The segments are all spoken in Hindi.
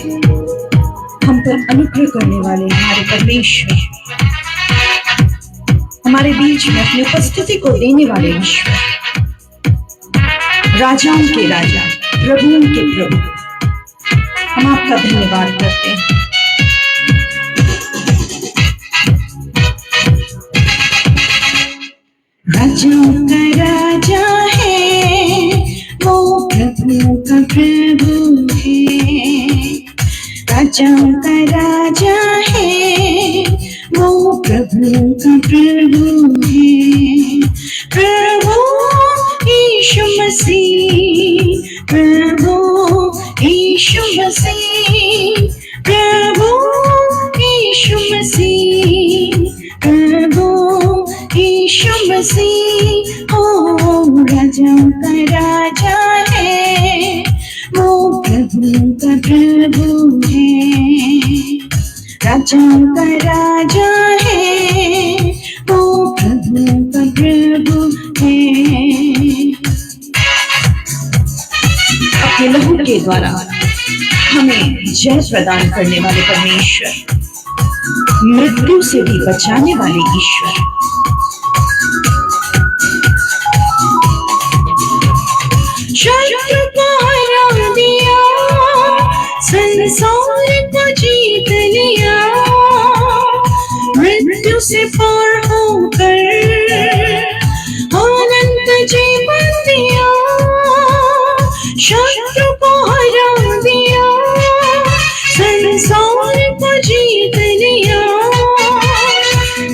हम पर अनुग्रह करने वाले हमारे परमेश्वर, हमारे बीच में अपनी उपस्थिति को देने वाले ईश्वर, राजाओं के राजा, प्रभुओं के प्रभु, हम आपका धन्यवाद करते हैं। राजाओं का राजा है, वो प्रभुओं का प्रभु है। राजाओं का राजा है, वो प्रभुओं का प्रभु है। प्रभु यीशु मसीह, प्रभु यीशु मसीह, प्रभु यीशु मसीह, प्रभु यीशु मसीह। ओ राजाओं का राजा है, वो प्रभुओं का प्रभु है। राजाओं का राजा है, वो प्रभुओं का प्रभु है। अपने लहू के द्वारा हमें जय प्रदान करने वाले परमेश्वर, मृत्यु से भी बचाने वाले ईश्वर, शत्रु को हरा दिया, संसार को जीत लिया, मृत्यु से पार होकर अनंत जीवन दिया। शत्रु को हरा दिया, संसार को जीत लिया,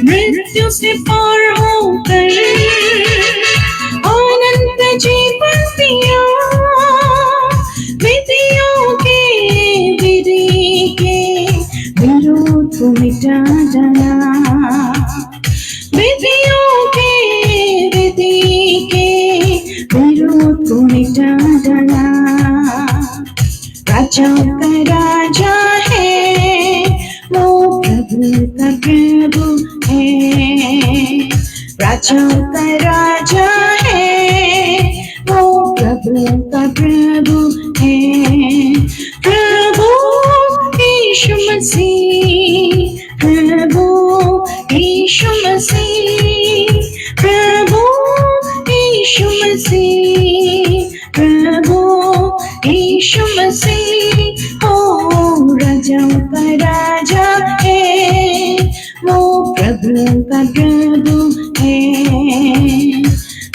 मृत्यु से पार होकर अनंत जीवन दिया। विधियों के विधि के विरोध को मिटा डाला, विधियों के विधि के विरोध को मिटा डाला। राजाओं का राजा है, वो प्रभु का प्रभु है। राजाओं का राजा है, वो प्रभु का प्रभु है। प्रभु यीशु मसीह, प्रभु यीशु मसीह, प्रभु यीशु मसीह, प्रभु यीशु मसीह। ओ राजाओं का राजा है, वो प्रभु का प्रभु है।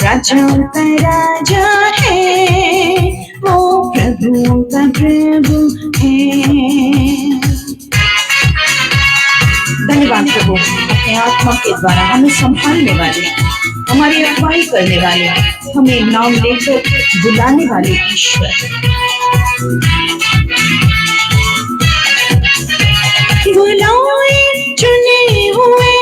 राजाओं का राजा है, वो प्रभु का प्रभु है। धन्यवाद प्रभु, अपने आत्मा के द्वारा हमें संभालने वाले, हमारी अगुवाई करने वाले, हमें नाम लेकर बुलाने वाले ईश्वर। बुलाए चुने हुए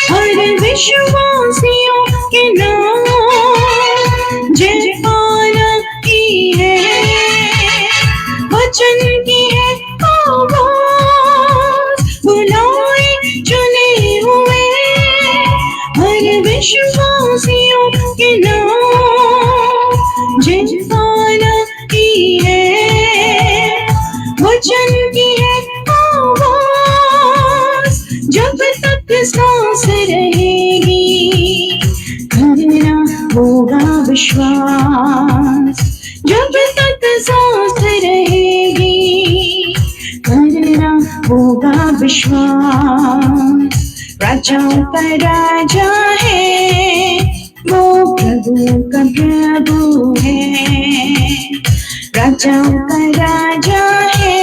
हर विश्वासियों के नाम, जयकारा की है, वचन की है आवाज। बुलाए चुने हुए हर विश्वासियों के नाम, जयकारा की है, वचन की है आवाज। जब तक सांस रहेगी करना होगा विश्वास, जब तक सांस रहेगी करना होगा विश्वास। राजाओं का राजा है, वो प्रभु का प्रभु है। राजाओं का राजा है,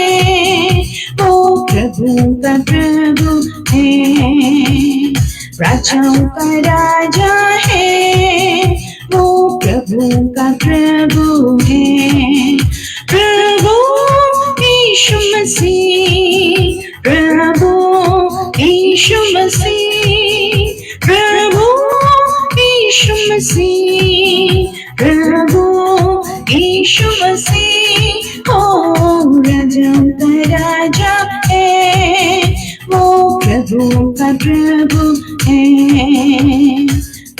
वो प्रभु का प्रभु है। राजाओं का राजा है, वो प्रभु का प्रभु है। प्रभु यीशु मसीह, प्रभु यीशु मसीह, प्रभु यीशु मसीह, प्रभु यीशु मसीह। ओ राजाओं का राजा है, वो प्रभु का प्रभु है।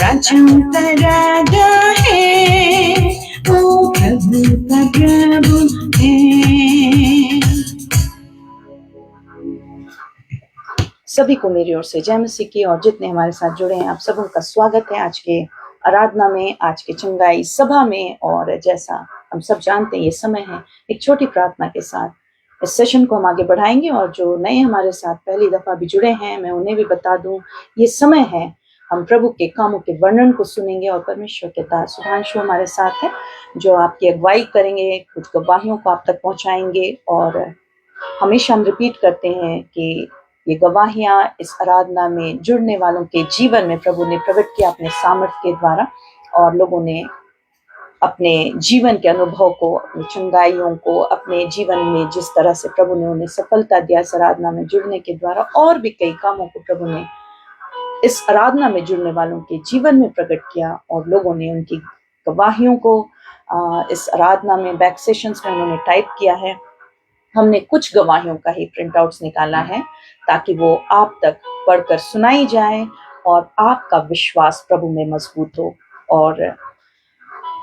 राजाओं का राजा है, वो प्रभु का प्रभु है। सभी को मेरी ओर से जय मसीह की, और जितने हमारे साथ जुड़े हैं आप सबों का स्वागत है आज के आराधना में, आज के चंगाई सभा में। और जैसा हम सब जानते हैं ये समय है, एक छोटी प्रार्थना के साथ इस सेशन को हम आगे बढ़ाएंगे। और जो नए हमारे साथ पहली दफा भी जुड़े हैं, मैं उन्हें भी बता दूं, ये समय है हम प्रभु के कामों के वर्णन को सुनेंगे। और परमेश्वर के दास सुधांशु हमारे साथ है जो आपकी अगुवाई करेंगे, कुछ गवाहियों को आप तक पहुंचाएंगे। और हमेशा हम रिपीट करते हैं कि ये गवाहियां इस आराधना में जुड़ने वालों के जीवन में प्रभु ने प्रकट किया अपने सामर्थ्य के द्वारा, और लोगों ने अपने जीवन के अनुभव को, अपनी चंगाइयों को, अपने जीवन में जिस तरह से प्रभु ने उन्हें सफलता दिया इस आराधना में जुड़ने के द्वारा, और भी कई कामों को प्रभु ने इस आराधना में जुड़ने वालों के जीवन में प्रकट किया। और लोगों ने उनकी गवाहियों को इस आराधना में बैक सेशंस में उन्होंने टाइप किया है। हमने कुछ गवाहियों का ही प्रिंट आउट्स निकाला है ताकि वो आप तक पढ़कर सुनाई जाए और आपका विश्वास प्रभु में मजबूत हो। और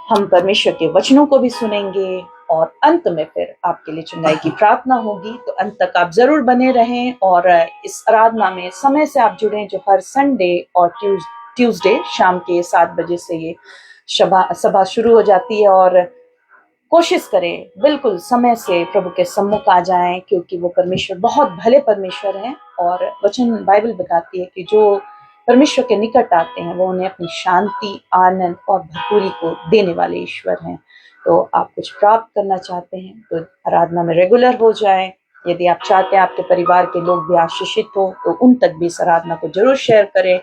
हम परमेश्वर के वचनों को भी सुनेंगे, और अंत में फिर आपके लिए चंगाई की प्रार्थना होगी। तो अंत तक आप जरूर बने रहें और इस आराधना में समय से आप जुड़ें, जो हर संडे और ट्यूसडे शाम के 7 बजे से ये सभा शुरू हो जाती है। और कोशिश करें बिल्कुल समय से प्रभु के सम्मुख आ जाएं, क्योंकि वो परमेश्वर बहुत भले परमेश्वर हैं। और वचन बाइबल बताती है कि जो परमेश्वर के निकट आते हैं वो उन्हें अपनी शांति, आनंद और भरपूरी को देने वाले ईश्वर हैं। तो आप कुछ प्राप्त करना चाहते हैं तो आराधना में रेगुलर हो जाएं। यदि आप चाहते हैं आपके परिवार के लोग भी आशीषित हो तो उन तक भी इस आराधना को जरूर शेयर करें।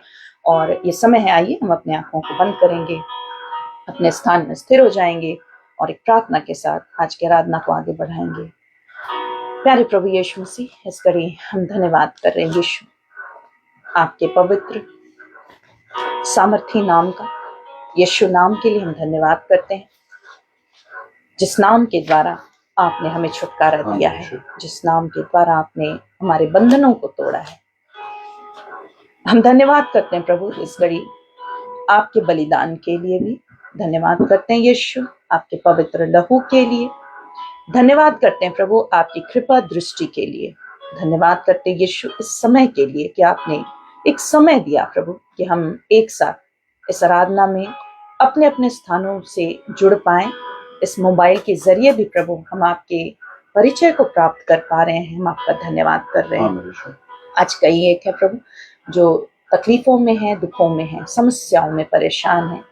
और ये समय है, आइए हम अपने आंखों को बंद करेंगे, अपने स्थान में स्थिर हो जाएंगे और एक प्रार्थना के साथ आज की आराधना को आगे बढ़ाएंगे। प्यारे प्रभु यीशु मसीह, इस घड़ी हम धन्यवाद कर रहे हैं यीशु, आपके पवित्र सामर्थी नाम का, यीशु नाम के लिए हम धन्यवाद करते हैं, जिस नाम के द्वारा आपने हमें छुटकारा दिया है, जिस नाम के द्वारा आपने हमारे बंधनों को तोड़ा है। हम धन्यवाद करते हैं प्रभु इस घड़ी आपके बलिदान के लिए भी धन्यवाद करते हैं यीशु, आपके पवित्र लहू के लिए धन्यवाद करते हैं प्रभु, आपकी कृपा दृष्टि के लिए धन्यवाद करते हैं यीशु, इस समय के लिए कि आपने एक समय दिया प्रभु कि हम एक साथ इस आराधना में अपने अपने स्थानों से जुड़ पाएं। इस मोबाइल के जरिए भी प्रभु हम आपके परिचय को प्राप्त कर पा रहे हैं, हम आपका धन्यवाद कर रहे हैं। आज कई एक है प्रभु जो तकलीफों में है, दुखों में है, समस्याओं में परेशान है,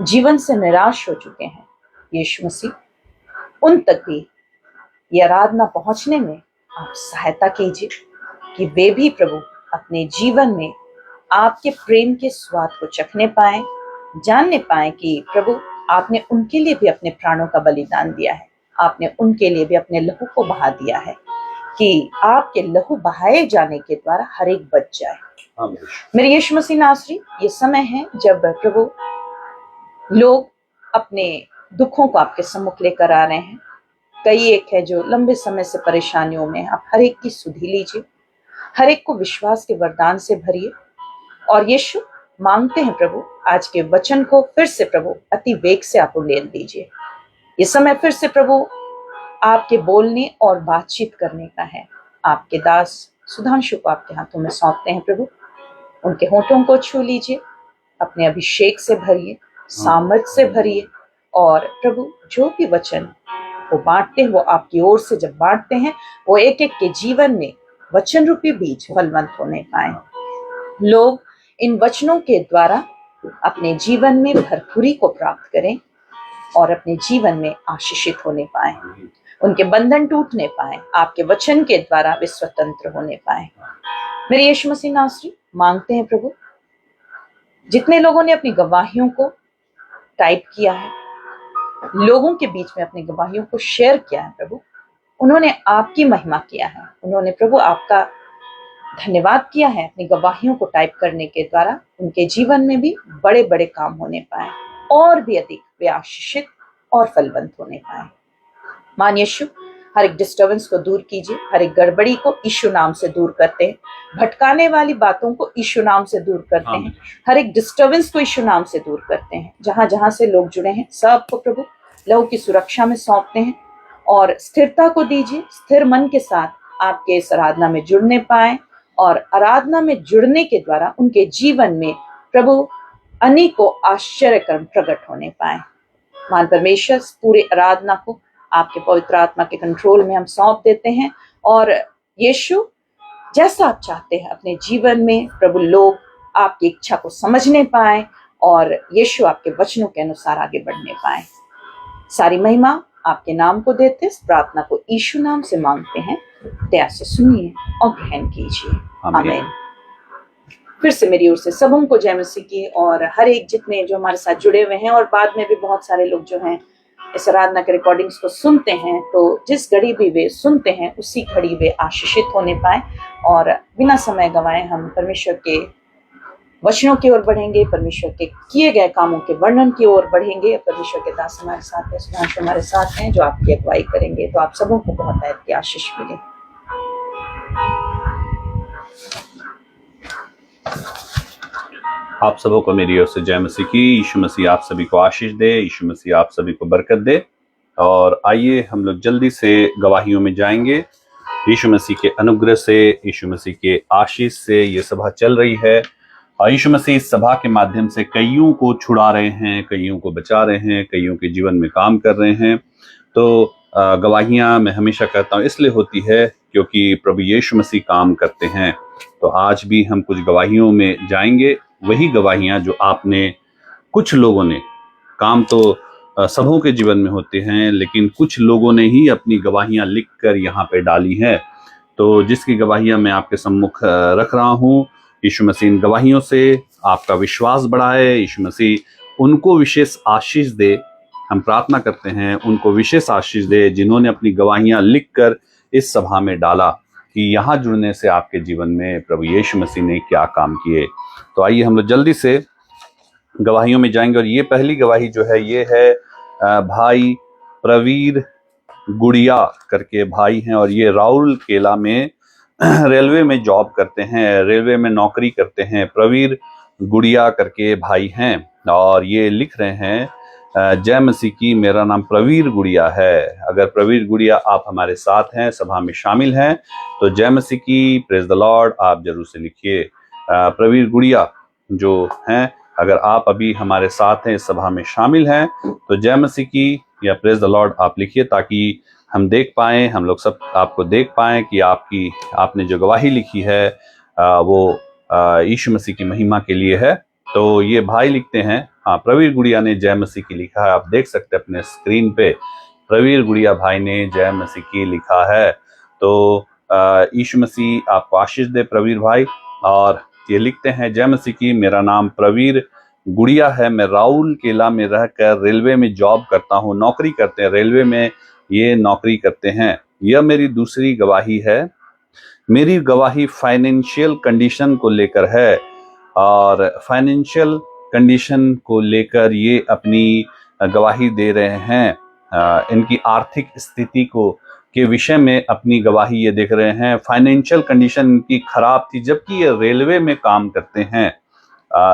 जीवन से निराश हो चुके हैं यीशु मसीह, उन तक भी ये आराधना पहुंचने में आप सहायता कीजिए कि वे भी प्रभु अपने जीवन में आपके प्रेम के स्वाद को चखने पाए, जानने पाए कि प्रभु आपने उनके लिए भी अपने प्राणों का बलिदान दिया है, आपने उनके लिए भी अपने लहू को बहा दिया है, कि आपके लहू बहाए जाने के द्वारा हर एक बच जाए। मेरे यीशु मसीह नासरी, ये समय है जब प्रभु लोग अपने दुखों को आपके सम्मुख लेकर आ रहे हैं। कई एक है जो लंबे समय से परेशानियों में, आप हर एक की सुधि लीजिए, हर एक को विश्वास के वरदान से भरिए। और यीशु मांगते हैं प्रभु आज के वचन को फिर से प्रभु अति वेग से आप उड़ेल दीजिए। ये समय फिर से प्रभु आपके बोलने और बातचीत करने का है। आपके दास सुधांशु को आपके हाथों में सौंपते हैं प्रभु, उनके होठों को छू लीजिए, अपने अभिषेक से भरिए, सामर्थ से भरिए। और प्रभु जो भी वचन वो बांटते हैं, वो आपकी ओर से जब बांटते हैं, वो एक एक के जीवन में वचन रूपी बीज फलवंत होने पाए। लोग इन वचनों के द्वारा अपने जीवन में भरपूरी को प्राप्त करें और अपने जीवन में आशीषित होने पाए, उनके बंधन टूटने पाए, आपके वचन के द्वारा वे स्वतंत्र होने पाए। मेरे यीशु मसीह नासरी मांगते हैं प्रभु, जितने लोगों ने अपनी गवाहियों को टाइप किया है, लोगों के बीच में अपनी गवाहियों को शेयर किया है प्रभु, उन्होंने आपकी महिमा किया है, उन्होंने प्रभु आपका धन्यवाद किया है अपनी गवाहियों को टाइप करने के द्वारा। उनके जीवन में भी बड़े बड़े काम होने पाए और भी अधिक वे आशीषित और फलवंत होने पाए। मान यीशु, हर एक डिस्टर्बेंस को दूर कीजिए, हर एक गड़बड़ी को यीशु नाम से दूर करते हैं, भटकाने वाली बातों को यीशु नाम से दूर करते हैं, हर एक डिस्टर्बेंस को यीशु नाम से दूर करते हैं। जहां जहां से लोग जुड़े हैं सबको प्रभु लहू की सुरक्षा में सौंपते हैं और स्थिरता को दीजिए, स्थिर मन के साथ आपके इस आराधना में जुड़ने पाए और आराधना में जुड़ने के द्वारा उनके जीवन में प्रभु अनेकों आश्चर्य कर्म प्रकट होने पाए। महान परमेश्वर, पूरे आराधना को आपके पवित्र आत्मा के कंट्रोल में हम सौंप देते हैं और यीशु, जैसा आप चाहते हैं अपने जीवन में प्रभु लोग आपकी इच्छा को समझने पाए और यीशु आपके वचनों के अनुसार आगे बढ़ने पाए। सारी महिमा आपके नाम को देते, इस प्रार्थना को यीशु नाम से मांगते हैं। दया से सुनिए और ग्रहण कीजिए। आमीन। फिर से मेरी ओर से सबों को जय मसीह की, और हर एक जितने जो हमारे साथ जुड़े हुए हैं और बाद में भी बहुत सारे लोग जो हैं इस आराधना के रिकॉर्डिंग्स को सुनते हैं, तो जिस घड़ी भी वे सुनते हैं उसी घड़ी वे आशीषित होने पाए। और बिना समय गंवाए हम परमेश्वर के वचनों की ओर बढ़ेंगे, परमेश्वर के किए गए कामों के वर्णन की ओर बढ़ेंगे। परमेश्वर के दास हमारे साथ हैं, सुधांशु हमारे साथ हैं जो आपकी अगुवाई करेंगे। तो आप सबों को बहुत आयत की आशीष मिले। आप सबों को मेरी ओर से जय मसीह की। यीशु मसीह आप सभी को आशीष दे, यीशु मसीह आप सभी को बरकत दे। और आइए हम लोग जल्दी से गवाहियों में जाएंगे। यीशु मसीह के अनुग्रह से, यीशु मसीह के आशीष से ये सभा चल रही है और यीशु मसीह इस सभा के माध्यम से कईयों को छुड़ा रहे हैं, कईयों को बचा रहे हैं, कईयों के जीवन में काम कर रहे हैं। तो गवाहियाँ मैं हमेशा कहता हूँ इसलिए होती है क्योंकि प्रभु यीशु मसीह काम करते हैं। तो आज भी हम कुछ गवाहियों में जाएंगे, वही गवाहियाँ जो आपने, कुछ लोगों ने, काम तो सबों के जीवन में होते हैं, लेकिन कुछ लोगों ने ही अपनी गवाहियाँ लिख कर यहाँ पे डाली हैं। तो जिसकी गवाहियाँ मैं आपके सम्मुख रख रहा हूँ, यीशु मसीह इन गवाहियों से आपका विश्वास बढ़ाए, यीशु मसीह उनको विशेष आशीष दे। हम प्रार्थना करते हैं उनको विशेष आशीष दे जिन्होंने अपनी गवाहियाँ लिख कर इस सभा में डाला कि यहाँ जुड़ने से आपके जीवन में प्रभु यीशु मसीह ने क्या काम किए। तो आइए हम लोग जल्दी से गवाहियों में जाएंगे। और ये पहली गवाही जो है ये है भाई प्रवीर गुड़िया करके भाई हैं, और ये राउल केला में रेलवे में जॉब करते हैं, रेलवे में नौकरी करते हैं। प्रवीर गुड़िया करके भाई हैं और ये लिख रहे हैं, जय मसीह की, मेरा नाम प्रवीर गुड़िया है। अगर प्रवीर गुड़िया आप हमारे साथ हैं, सभा में शामिल हैं, तो जय मसीह की, प्रेज द लॉर्ड आप जरूर से लिखिए। प्रवीर गुड़िया जो हैं, अगर आप अभी हमारे साथ हैं, इस सभा में शामिल हैं, तो जय मसीह की या प्रेज द लॉर्ड आप लिखिए, ताकि हम देख पाएँ, हम लोग सब आपको देख पाएँ कि आपने जो गवाही लिखी है वो यीशु मसीह की महिमा के लिए है। तो ये भाई लिखते हैं, हाँ, प्रवीर गुड़िया ने जय मसीह की लिखा है। आप देख सकते हैं अपने स्क्रीन पे, प्रवीर गुड़िया भाई ने जय मसीह की लिखा है। तो यीशु मसीह आपको आशीष दे प्रवीर भाई। और ये लिखते हैं, जय मसीह की, मेरा नाम प्रवीर गुड़िया है, मैं राउल केला में रहकर रेलवे में जॉब करता हूँ, नौकरी करते हैं, रेलवे में ये नौकरी करते हैं। यह मेरी दूसरी गवाही है। मेरी गवाही फाइनेंशियल कंडीशन को लेकर है, और फाइनेंशियल कंडीशन को लेकर ये अपनी गवाही दे रहे हैं। इनकी आर्थिक स्थिति के विषय में अपनी गवाही ये देख रहे हैं। फाइनेंशियल कंडीशन इनकी खराब थी, जबकि ये रेलवे में काम करते हैं,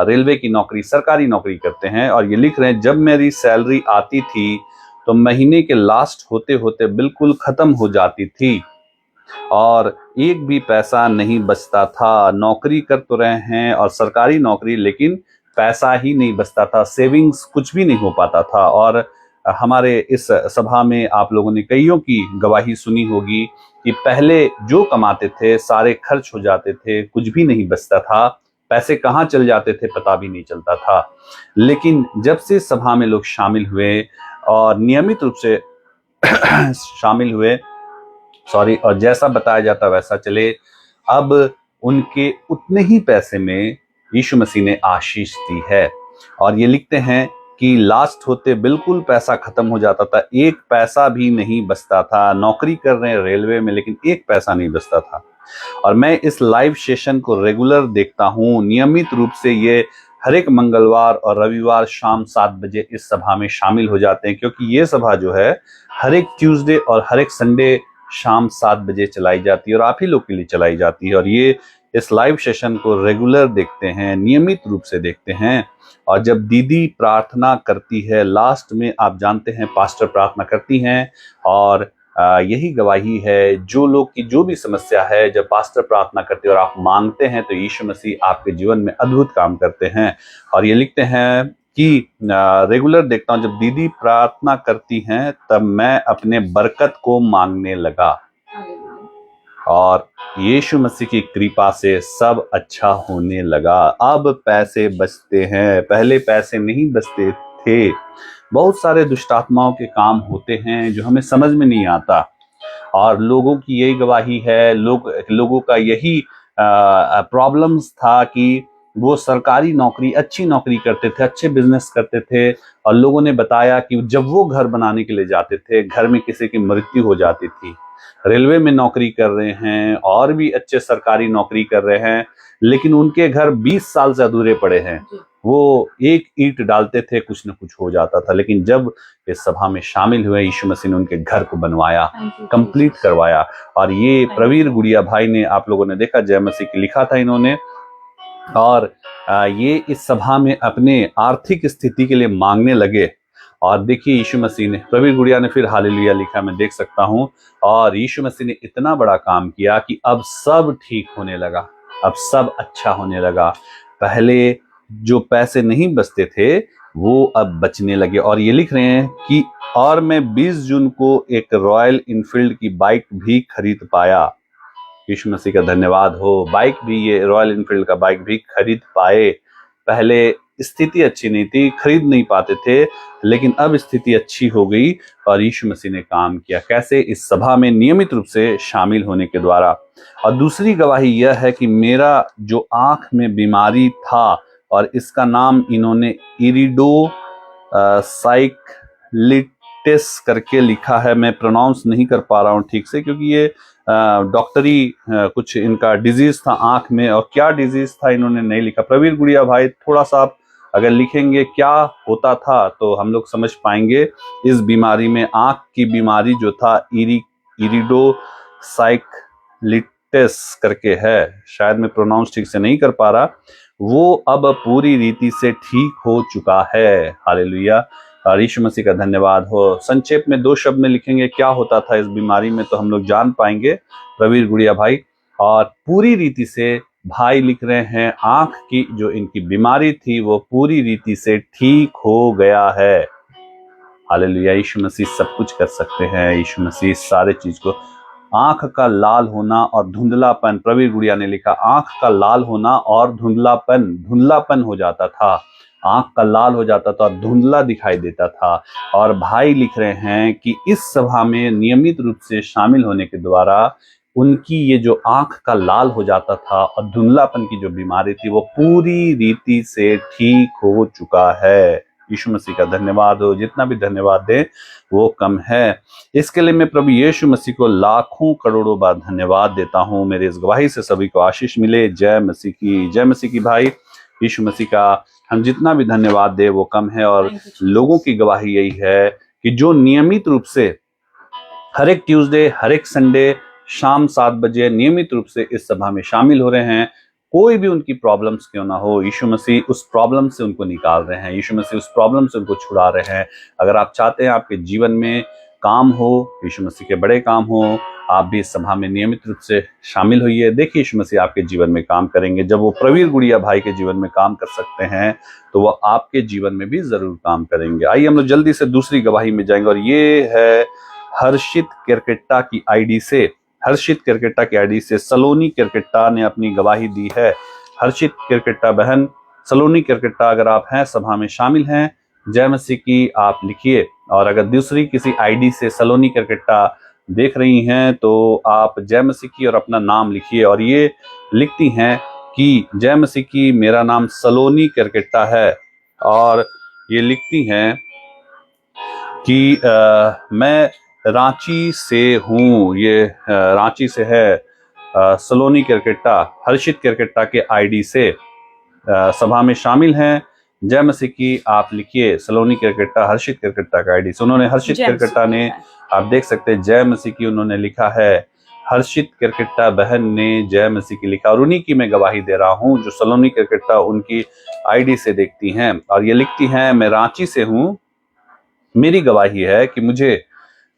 रेलवे की नौकरी, सरकारी नौकरी करते हैं। और ये लिख रहे हैं, जब मेरी सैलरी आती थी तो महीने के लास्ट होते होते बिल्कुल खत्म हो जाती थी और एक भी पैसा नहीं बचता था। नौकरी कर तो रहे हैं और सरकारी नौकरी, लेकिन पैसा ही नहीं बचता था, सेविंग्स कुछ भी नहीं हो पाता था। और हमारे इस सभा में आप लोगों ने कईयों की गवाही सुनी होगी कि पहले जो कमाते थे सारे खर्च हो जाते थे, कुछ भी नहीं बचता था, पैसे कहाँ चल जाते थे पता भी नहीं चलता था। लेकिन जब से सभा में लोग शामिल हुए और नियमित रूप से शामिल हुए, और जैसा बताया जाता वैसा चले, अब उनके उतने ही पैसे में यीशु मसीह ने आशीष दी है। और ये लिखते हैं कि लास्ट होते बिल्कुल पैसा खत्म हो जाता था, एक पैसा भी नहीं बचता था। नौकरी कर रहे हैं रेलवे में, लेकिन एक पैसा नहीं बचता था। और मैं इस लाइव सेशन को रेगुलर देखता हूँ, नियमित रूप से ये हर एक मंगलवार और रविवार शाम 7 बजे इस सभा में शामिल हो जाते हैं, क्योंकि ये सभा जो है हर एक ट्यूसडे और हर एक संडे शाम 7 बजे चलाई जाती है और आप ही लोग के लिए चलाई जाती है। और ये इस लाइव सेशन को रेगुलर देखते हैं, नियमित रूप से देखते हैं। और जब दीदी प्रार्थना करती है लास्ट में, आप जानते हैं पास्टर प्रार्थना करती हैं और यही गवाही है। जो लोग की जो भी समस्या है, जब पास्टर प्रार्थना करते हैं और आप मांगते हैं तो यीशु मसीह आपके जीवन में अद्भुत काम करते हैं। और ये लिखते हैं कि रेगुलर देखता हूँ, जब दीदी प्रार्थना करती हैं तब मैं अपने बरकत को मांगने लगा और यीशु मसीह की कृपा से सब अच्छा होने लगा। अब पैसे बचते हैं, पहले पैसे नहीं बचते थे। बहुत सारे दुष्टात्माओं के काम होते हैं जो हमें समझ में नहीं आता, और लोगों की यही गवाही है, लोगों का यही प्रॉब्लम्स था कि वो सरकारी नौकरी, अच्छी नौकरी करते थे, अच्छे बिजनेस करते थे, और लोगों ने बताया कि जब वो घर बनाने के लिए जाते थे, घर में किसी की मृत्यु हो जाती थी। रेलवे में नौकरी कर रहे हैं और भी अच्छे सरकारी नौकरी कर रहे हैं, लेकिन उनके घर 20 साल से अधूरे पड़े हैं। वो एक ईंट डालते थे, कुछ न कुछ हो जाता था। लेकिन जब इस सभा में शामिल हुए, यीशु मसीह ने उनके घर को बनवाया, कंप्लीट करवाया। और ये प्रवीर गुड़िया भाई ने, आप लोगों ने देखा, जय मसीह की लिखा था इन्होंने, और ये इस सभा में अपने आर्थिक स्थिति के लिए मांगने लगे। और देखिए यीशु मसीह ने, प्रवीर गुड़िया ने फिर हालेलुया लिखा, मैं देख सकता हूं। और यीशु मसीह ने इतना बड़ा काम किया कि अब सब ठीक होने लगा, अब सब अच्छा होने लगा। पहले जो पैसे नहीं बचते थे वो अब बचने लगे। और ये लिख रहे हैं कि और मैं 20 जून को एक रॉयल इनफील्ड की बाइक भी खरीद पाया। यीशु मसीह का धन्यवाद हो। बाइक भी, ये रॉयल इनफील्ड का बाइक भी खरीद पाए। पहले स्थिति अच्छी नहीं थी, खरीद नहीं पाते थे, लेकिन अब स्थिति अच्छी हो गई और यीशु मसीह ने काम किया। कैसे? इस सभा में नियमित रूप से शामिल होने के द्वारा। और दूसरी गवाही यह है कि मेरा जो आंख में बीमारी था, और इसका नाम इन्होंने इरिडो साइक्लिटिस करके लिखा है। मैं प्रोनाउंस नहीं कर पा रहा हूँ ठीक से, क्योंकि ये डॉक्टरी कुछ इनका डिजीज था आंख में, और क्या डिजीज था इन्होंने नहीं लिखा। प्रवीर गुड़िया भाई, थोड़ा सा आप अगर लिखेंगे क्या होता था तो हम लोग समझ पाएंगे। इस बीमारी में, आंख की बीमारी जो था, इरिडो साइक्लिटिस करके है, शायद मैं प्रोनाउंस ठीक से नहीं कर पा रहा, वो अब पूरी रीति से ठीक हो चुका है। हालेलुया, और यीशु मसीह का धन्यवाद हो। संक्षेप में 2 शब्द में लिखेंगे क्या होता था इस बीमारी में, तो हम लोग जान पाएंगे, प्रवीर गुड़िया भाई। और पूरी रीति से भाई लिख रहे हैं, आंख की जो इनकी बीमारी थी वो पूरी रीति से ठीक हो गया है। हालेलुया, यीशु मसीह सब कुछ कर सकते हैं। यीशु मसीह सारे चीज को, आंख का लाल होना और धुंधलापन, प्रवीर गुड़िया ने लिखा, आंख का लाल होना और धुंधलापन हो जाता था। आंख का लाल हो जाता था और धुंधला दिखाई देता था। और भाई लिख रहे हैं कि इस सभा में नियमित रूप से शामिल होने के द्वारा उनकी ये जो आंख का लाल हो जाता था और धुंधलापन की जो बीमारी थी वो पूरी रीति से ठीक हो चुका है। यीशु मसीह का धन्यवाद हो। जितना भी धन्यवाद दें वो कम है। इसके लिए मैं प्रभु यीशु मसीह को लाखों करोड़ों बार धन्यवाद देता हूँ। मेरे इस गवाही से सभी को आशीष मिले। जय मसीह की, जय मसीह की भाई। यीशु मसीह का हम जितना भी धन्यवाद दे वो कम है। और लोगों की गवाही यही है कि जो नियमित रूप से हर एक ट्यूसडे, हर एक संडे शाम 7 बजे नियमित रूप से इस सभा में शामिल हो रहे हैं, कोई भी उनकी प्रॉब्लम्स क्यों ना हो, यीशु मसीह उस प्रॉब्लम से उनको निकाल रहे हैं, यीशु मसीह उस प्रॉब्लम से उनको छुड़ा रहे हैं। अगर आप चाहते हैं आपके जीवन में काम हो, यीशु मसीह के बड़े काम हो, आप भी इस सभा में नियमित रूप से शामिल होइए। देखिए यीशु मसीह आपके जीवन में काम करेंगे। जब वो प्रवीर गुड़िया भाई के जीवन में काम कर सकते हैं तो वो आपके जीवन में भी जरूर काम करेंगे। आइए हम लोग जल्दी से दूसरी गवाही में जाएंगे, और ये है हर्षित केरकेट्टा की आईडी से। हर्षित केरकेट्टा की आईडी से सलोनी केरकेट्टा ने अपनी गवाही दी है। हर्षित केरकेट्टा बहन, सलोनी केरकेट्टा, अगर आप हैं सभा में शामिल हैं, जय मसीह की आप लिखिए। और अगर दूसरी किसी आईडी से सलोनी केरकेट्टा देख रही हैं तो आप जय मसीह की और अपना नाम लिखिए। और ये लिखती हैं कि जय मसीह की, मेरा नाम सलोनी केरकेट्टा है। और ये लिखती हैं कि मैं रांची से हूँ। ये रांची से है सलोनी केरकेट्टा, हर्षित केरकेट्टा के आईडी से सभा में शामिल हैं। जय मसीह की आप लिखिए। सलोनी केरकेट्टा, हर्षित केरकेट्टा का आईडी से उन्होंने, हर्षित केरकेट्टा ने, आप देख सकते हैं जय मसीह की उन्होंने लिखा है। हर्षित केरकेट्टा बहन ने जय मसीह की लिखा, और उन्हीं की मैं गवाही दे रहा हूँ जो सलोनी केरकेट्टा उनकी आईडी से देखती हैं। और ये लिखती हैं, मैं रांची से हूँ। मेरी गवाही है कि मुझे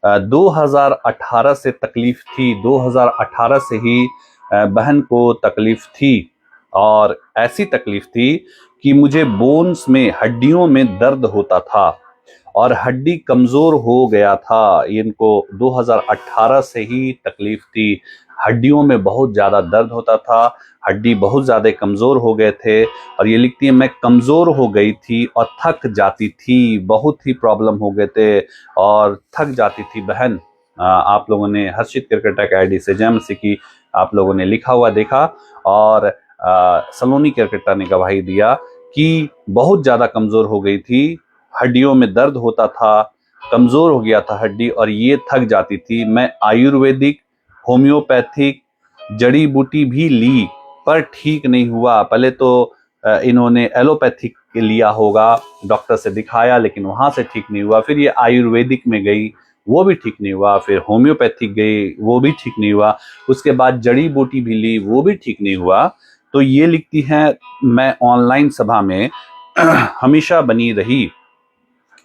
2018 से तकलीफ थी, 2018 से ही बहन को तकलीफ थी, और ऐसी तकलीफ थी कि मुझे बोन्स में, हड्डियों में दर्द होता था और हड्डी कमजोर हो गया था। इनको 2018 से ही तकलीफ थी, हड्डियों में बहुत ज्यादा दर्द होता था, हड्डी बहुत ज्यादा कमजोर हो गए थे। और ये लिखती है, मैं कमजोर हो गई थी और थक जाती थी, बहुत ही प्रॉब्लम हो गए थे और थक जाती थी बहन। आप लोगों ने हर्षित क्रिकेटर आईडी से जय मसीह की आप लोगों ने लिखा हुआ देखा, और सलोनी क्रिकेटर ने गवाही दिया कि बहुत ज्यादा कमजोर हो गई थी, हड्डियों में दर्द होता था, कमजोर हो गया था हड्डी और ये थक जाती थी। मैं आयुर्वेदिक, होम्योपैथिक, जड़ी बूटी भी ली पर ठीक नहीं हुआ। पहले तो इन्होंने एलोपैथिक लिया होगा, डॉक्टर से दिखाया लेकिन वहां से ठीक नहीं हुआ। फिर ये आयुर्वेदिक में गई, वो भी ठीक नहीं हुआ। फिर होम्योपैथिक गई, वो भी ठीक नहीं हुआ। उसके बाद जड़ी बूटी भी ली, वो भी ठीक नहीं हुआ। तो ये लिखती है, मैं ऑनलाइन सभा में हमेशा बनी रही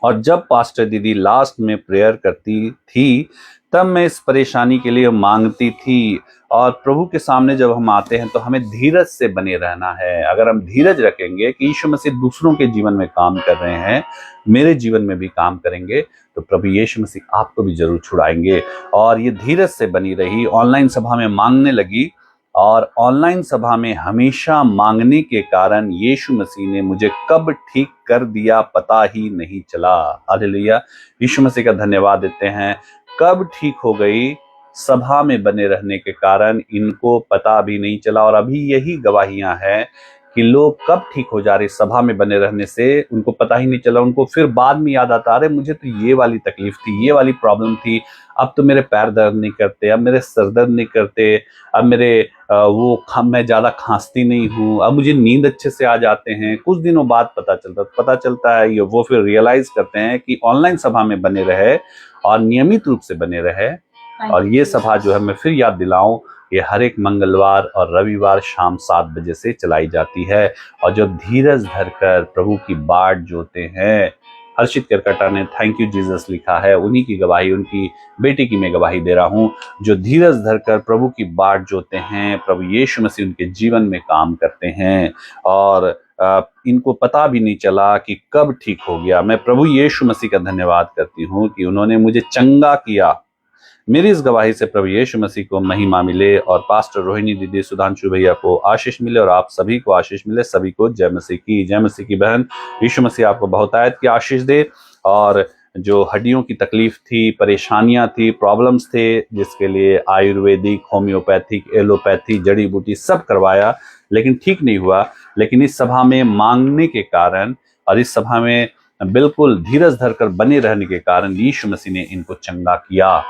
और जब पास्टर दीदी लास्ट में प्रेयर करती थी तब मैं इस परेशानी के लिए मांगती थी। और प्रभु के सामने जब हम आते हैं तो हमें धीरज से बने रहना है। अगर हम धीरज रखेंगे कि यीशु मसीह दूसरों के जीवन में काम कर रहे हैं, मेरे जीवन में भी काम करेंगे, तो प्रभु यीशु मसीह आपको भी जरूर छुड़ाएंगे। और ये धीरज से बनी रही, ऑनलाइन सभा में मांगने लगी, और ऑनलाइन सभा में हमेशा मांगने के कारण यीशु मसीह ने मुझे कब ठीक कर दिया पता ही नहीं चला। हालेलुया, यीशु मसीह का धन्यवाद देते हैं। कब ठीक हो गई, सभा में बने रहने के कारण इनको पता भी नहीं चला। और अभी यही गवाहियां हैं कि लोग कब ठीक हो जा रहे, सभा में बने रहने से उनको पता ही नहीं चला। उनको फिर बाद में याद आता, अरे मुझे तो ये वाली तकलीफ थी, ये वाली प्रॉब्लम थी, अब तो मेरे पैर दर्द नहीं करते, अब मेरे सर दर्द नहीं करते, अब मेरे मैं ज्यादा खांसती नहीं हूँ, अब मुझे नींद अच्छे से आ जाते हैं। कुछ दिनों बाद पता चलता है, ये वो फिर रियलाइज करते हैं कि ऑनलाइन सभा में बने रहे और नियमित रूप से बने रहे। और ये सभा जो है, मैं फिर याद दिलाऊं, ये हर एक मंगलवार और रविवार शाम 7 बजे से चलाई जाती है। और जो धीरज धरकर प्रभु की बाट जोते हैं, हर्षित करकटा ने थैंक यू जीसस लिखा है, उन्हीं की गवाही, उनकी बेटी की मैं गवाही दे रहा हूँ। जो धीरज धरकर प्रभु की बाट जोते हैं, प्रभु यीशु मसीह उनके जीवन में काम करते हैं और इनको पता भी नहीं चला कि कब ठीक हो गया। मैं प्रभु यीशु मसीह का धन्यवाद करती हूँ कि उन्होंने मुझे चंगा किया। मेरी इस गवाही से प्रभु यीशु मसीह को महिमा मिले और पास्टर रोहिणी दीदी, सुधांशु भैया को आशीष मिले और आप सभी को आशीष मिले। सभी को जय मसीह की। जय मसीह की बहन, यीशु मसीह आपको बहुतायत की आशीष दे। और जो हड्डियों की तकलीफ थी, परेशानियां थी, प्रॉब्लम्स थे, जिसके लिए आयुर्वेदिक, होम्योपैथिक, एलोपैथी, जड़ी बूटी सब करवाया लेकिन ठीक नहीं हुआ, लेकिन इस सभा में मांगने के कारण और इस सभा में बिल्कुल धीरज धरकर बने रहने के कारण यीशु मसीह ने इनको चंगा किया।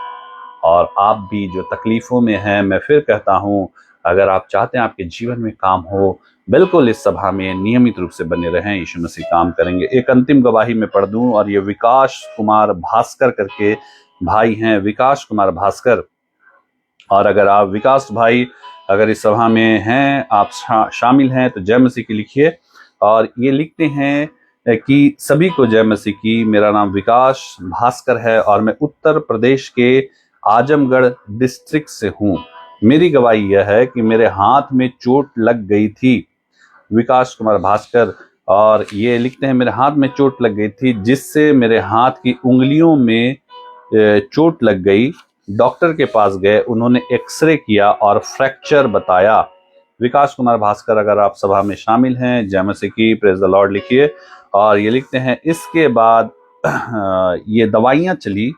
और आप भी जो तकलीफों में हैं, मैं फिर कहता हूं, अगर आप चाहते हैं आपके जीवन में काम हो, बिल्कुल इस सभा में नियमित रूप से बने रहें, यीशु मसीह काम करेंगे। एक अंतिम गवाही में पढ़ दूं, और ये विकास कुमार भास्कर करके भाई हैं, विकास कुमार भास्कर। और अगर आप विकास भाई अगर इस सभा में हैं, आप शामिल हैं, तो जय मसीह की लिखिए। और ये लिखते हैं कि सभी को जय मसीह की। मेरा नाम विकास भास्कर है और मैं उत्तर प्रदेश के आजमगढ़ डिस्ट्रिक्ट से हूँ। मेरी गवाही यह है कि मेरे हाथ में चोट लग गई थी। विकास कुमार भास्कर, और ये लिखते हैं, मेरे हाथ में चोट लग गई थी जिससे मेरे हाथ की उंगलियों में चोट लग गई। डॉक्टर के पास गए, उन्होंने एक्सरे किया और फ्रैक्चर बताया। विकास कुमार भास्कर, अगर आप सभा में शामिल हैं, जय मसीह की, प्रेज द लॉर्ड लिखिए। और ये लिखते हैं, इसके बाद ये दवाइयां चली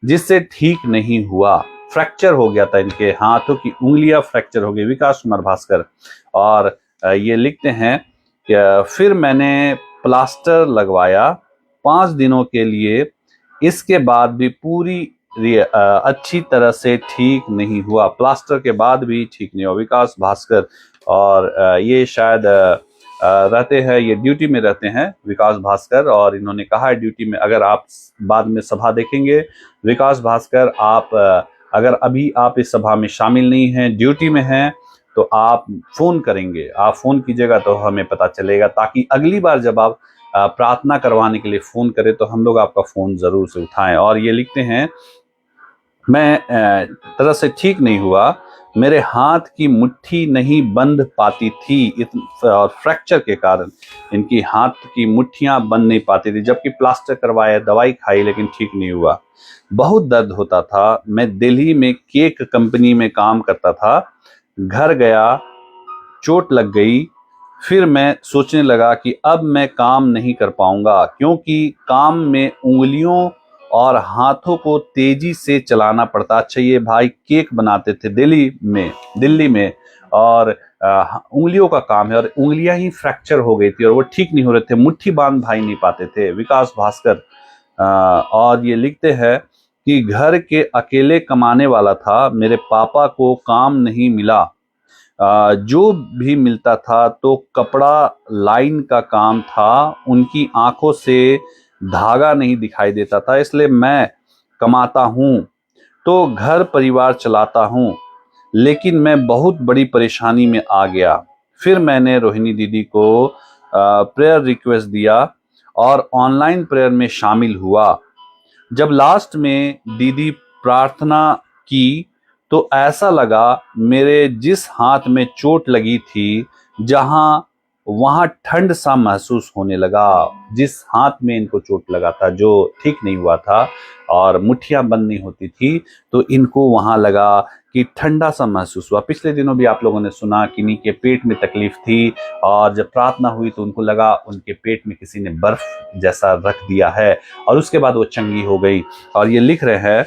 जिससे ठीक नहीं हुआ, फ्रैक्चर हो गया था, इनके हाथों की उंगलियां फ्रैक्चर हो गई। विकास कुमार भास्कर। और ये लिखते हैं कि फिर मैंने प्लास्टर लगवाया 5 दिनों के लिए, इसके बाद भी पूरी अच्छी तरह से ठीक नहीं हुआ, प्लास्टर के बाद भी ठीक नहीं हुआ। विकास भास्कर, और ये शायद रहते हैं, ये ड्यूटी में रहते हैं विकास भास्कर, और इन्होंने कहा है ड्यूटी में। अगर आप बाद में सभा देखेंगे, विकास भास्कर, आप अगर अभी आप इस सभा में शामिल नहीं हैं, ड्यूटी में हैं, तो आप फोन करेंगे, आप फोन कीजिएगा तो हमें पता चलेगा, ताकि अगली बार जब आप प्रार्थना करवाने के लिए फोन करें तो हम लोग आपका फोन जरूर से उठाएं। और ये लिखते हैं मैं तरह से ठीक नहीं हुआ। मेरे हाथ की मुट्ठी नहीं बंध पाती थी, और फ्रैक्चर के कारण इनकी हाथ की मुट्ठियां बंध नहीं पाती थी, जबकि प्लास्टर करवाया, दवाई खाई, लेकिन ठीक नहीं हुआ। बहुत दर्द होता था। मैं दिल्ली में केक कंपनी में काम करता था। घर गया, चोट लग गई। फिर मैं सोचने लगा कि अब मैं काम नहीं कर पाऊंगा, क्योंकि काम में उंगलियों और हाथों को तेजी से चलाना पड़ता। अच्छा, ये भाई केक बनाते थे दिल्ली में, और उंगलियों का काम है, और उंगलियां ही फ्रैक्चर हो गई थी और वो ठीक नहीं हो रहे थे, मुट्ठी बांध भाई नहीं पाते थे। विकास भास्कर। और ये लिखते हैं कि घर के अकेले कमाने वाला था, मेरे पापा को काम नहीं मिला। जो भी मिलता था तो कपड़ा लाइन का काम था। उनकी आंखों से धागा नहीं दिखाई देता था, इसलिए मैं कमाता हूँ तो घर परिवार चलाता हूँ, लेकिन मैं बहुत बड़ी परेशानी में आ गया। फिर मैंने रोहिणी दीदी को प्रेयर रिक्वेस्ट दिया और ऑनलाइन प्रेयर में शामिल हुआ। जब लास्ट में दीदी प्रार्थना की तो ऐसा लगा मेरे जिस हाथ में चोट लगी थी, जहां वहां ठंड सा महसूस होने लगा। जिस हाथ में इनको चोट लगा था, जो ठीक नहीं हुआ था और मुट्ठियां बंद नहीं होती थी, तो इनको वहां लगा कि ठंडा सा महसूस हुआ। पिछले दिनों भी आप लोगों ने सुना कि इन्हीं के पेट में तकलीफ थी, और जब प्रार्थना हुई तो उनको लगा उनके पेट में किसी ने बर्फ जैसा रख दिया है, और उसके बाद वो चंगी हो गई। और ये लिख रहे हैं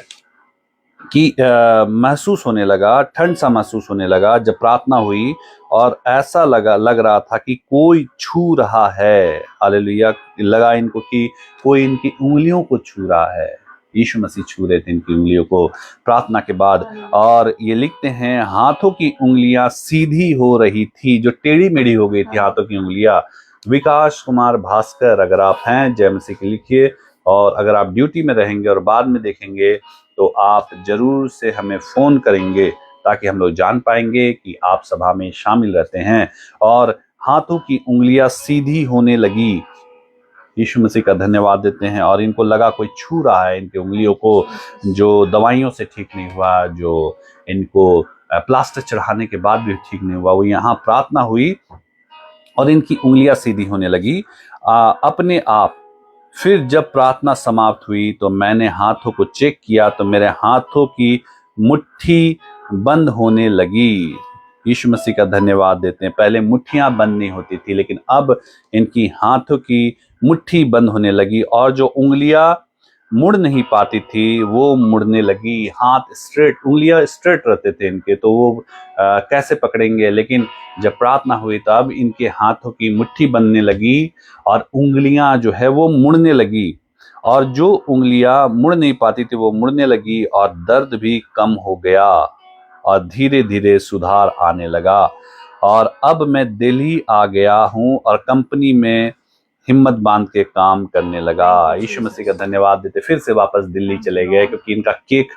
कि महसूस होने लगा, ठंड सा महसूस होने लगा जब प्रार्थना हुई, और ऐसा लग रहा था कि कोई छू रहा है। हालेलुया। लगा इनको कि कोई इनकी उंगलियों को छू रहा है। यीशु मसीह छू रहे थे इनकी उंगलियों को प्रार्थना के बाद। और ये लिखते हैं हाथों की उंगलियां सीधी हो रही थी, जो टेढ़ी मेढ़ी हो गई थी हाथों की उंगलियां। विकास कुमार भास्कर, अगर आप हैं जय मसीह के लिखिए, और अगर आप ड्यूटी में रहेंगे और बाद में देखेंगे तो आप जरूर से हमें फोन करेंगे, ताकि हम लोग जान पाएंगे कि आप सभा में शामिल रहते हैं। और हाथों की उंगलियां सीधी होने लगी। यीशु मसीह का धन्यवाद देते हैं। और इनको लगा कोई छू रहा है इनकी उंगलियों को, जो दवाइयों से ठीक नहीं हुआ, जो इनको प्लास्टर चढ़ाने के बाद भी ठीक नहीं हुआ। वो यहाँ प्रार्थना हुई और इनकी उंगलियां सीधी होने लगी अपने आप। फिर जब प्रार्थना समाप्त हुई तो मैंने हाथों को चेक किया तो मेरे हाथों की मुट्ठी बंद होने लगी। यीशु मसीह का धन्यवाद देते हैं। पहले मुट्ठियां बंद नहीं होती थी, लेकिन अब इनकी हाथों की मुट्ठी बंद होने लगी, और जो उंगलियां मुड़ नहीं पाती थी वो मुड़ने लगी। हाथ स्ट्रेट, उंगलियां स्ट्रेट रहते थे इनके, तो वो कैसे पकड़ेंगे। लेकिन जब प्रार्थना हुई तब इनके हाथों की मुट्ठी बनने लगी और उंगलियां जो है वो मुड़ने लगी, और जो उंगलियां मुड़ नहीं पाती थी वो मुड़ने लगी, और दर्द भी कम हो गया और धीरे धीरे सुधार आने लगा। और अब मैं दिल्ली आ गया हूँ और कंपनी में हिम्मत बांध के काम करने लगा। यीशु मसीह का धन्यवाद देते फिर से वापस दिल्ली चले गए, क्योंकि इनका केक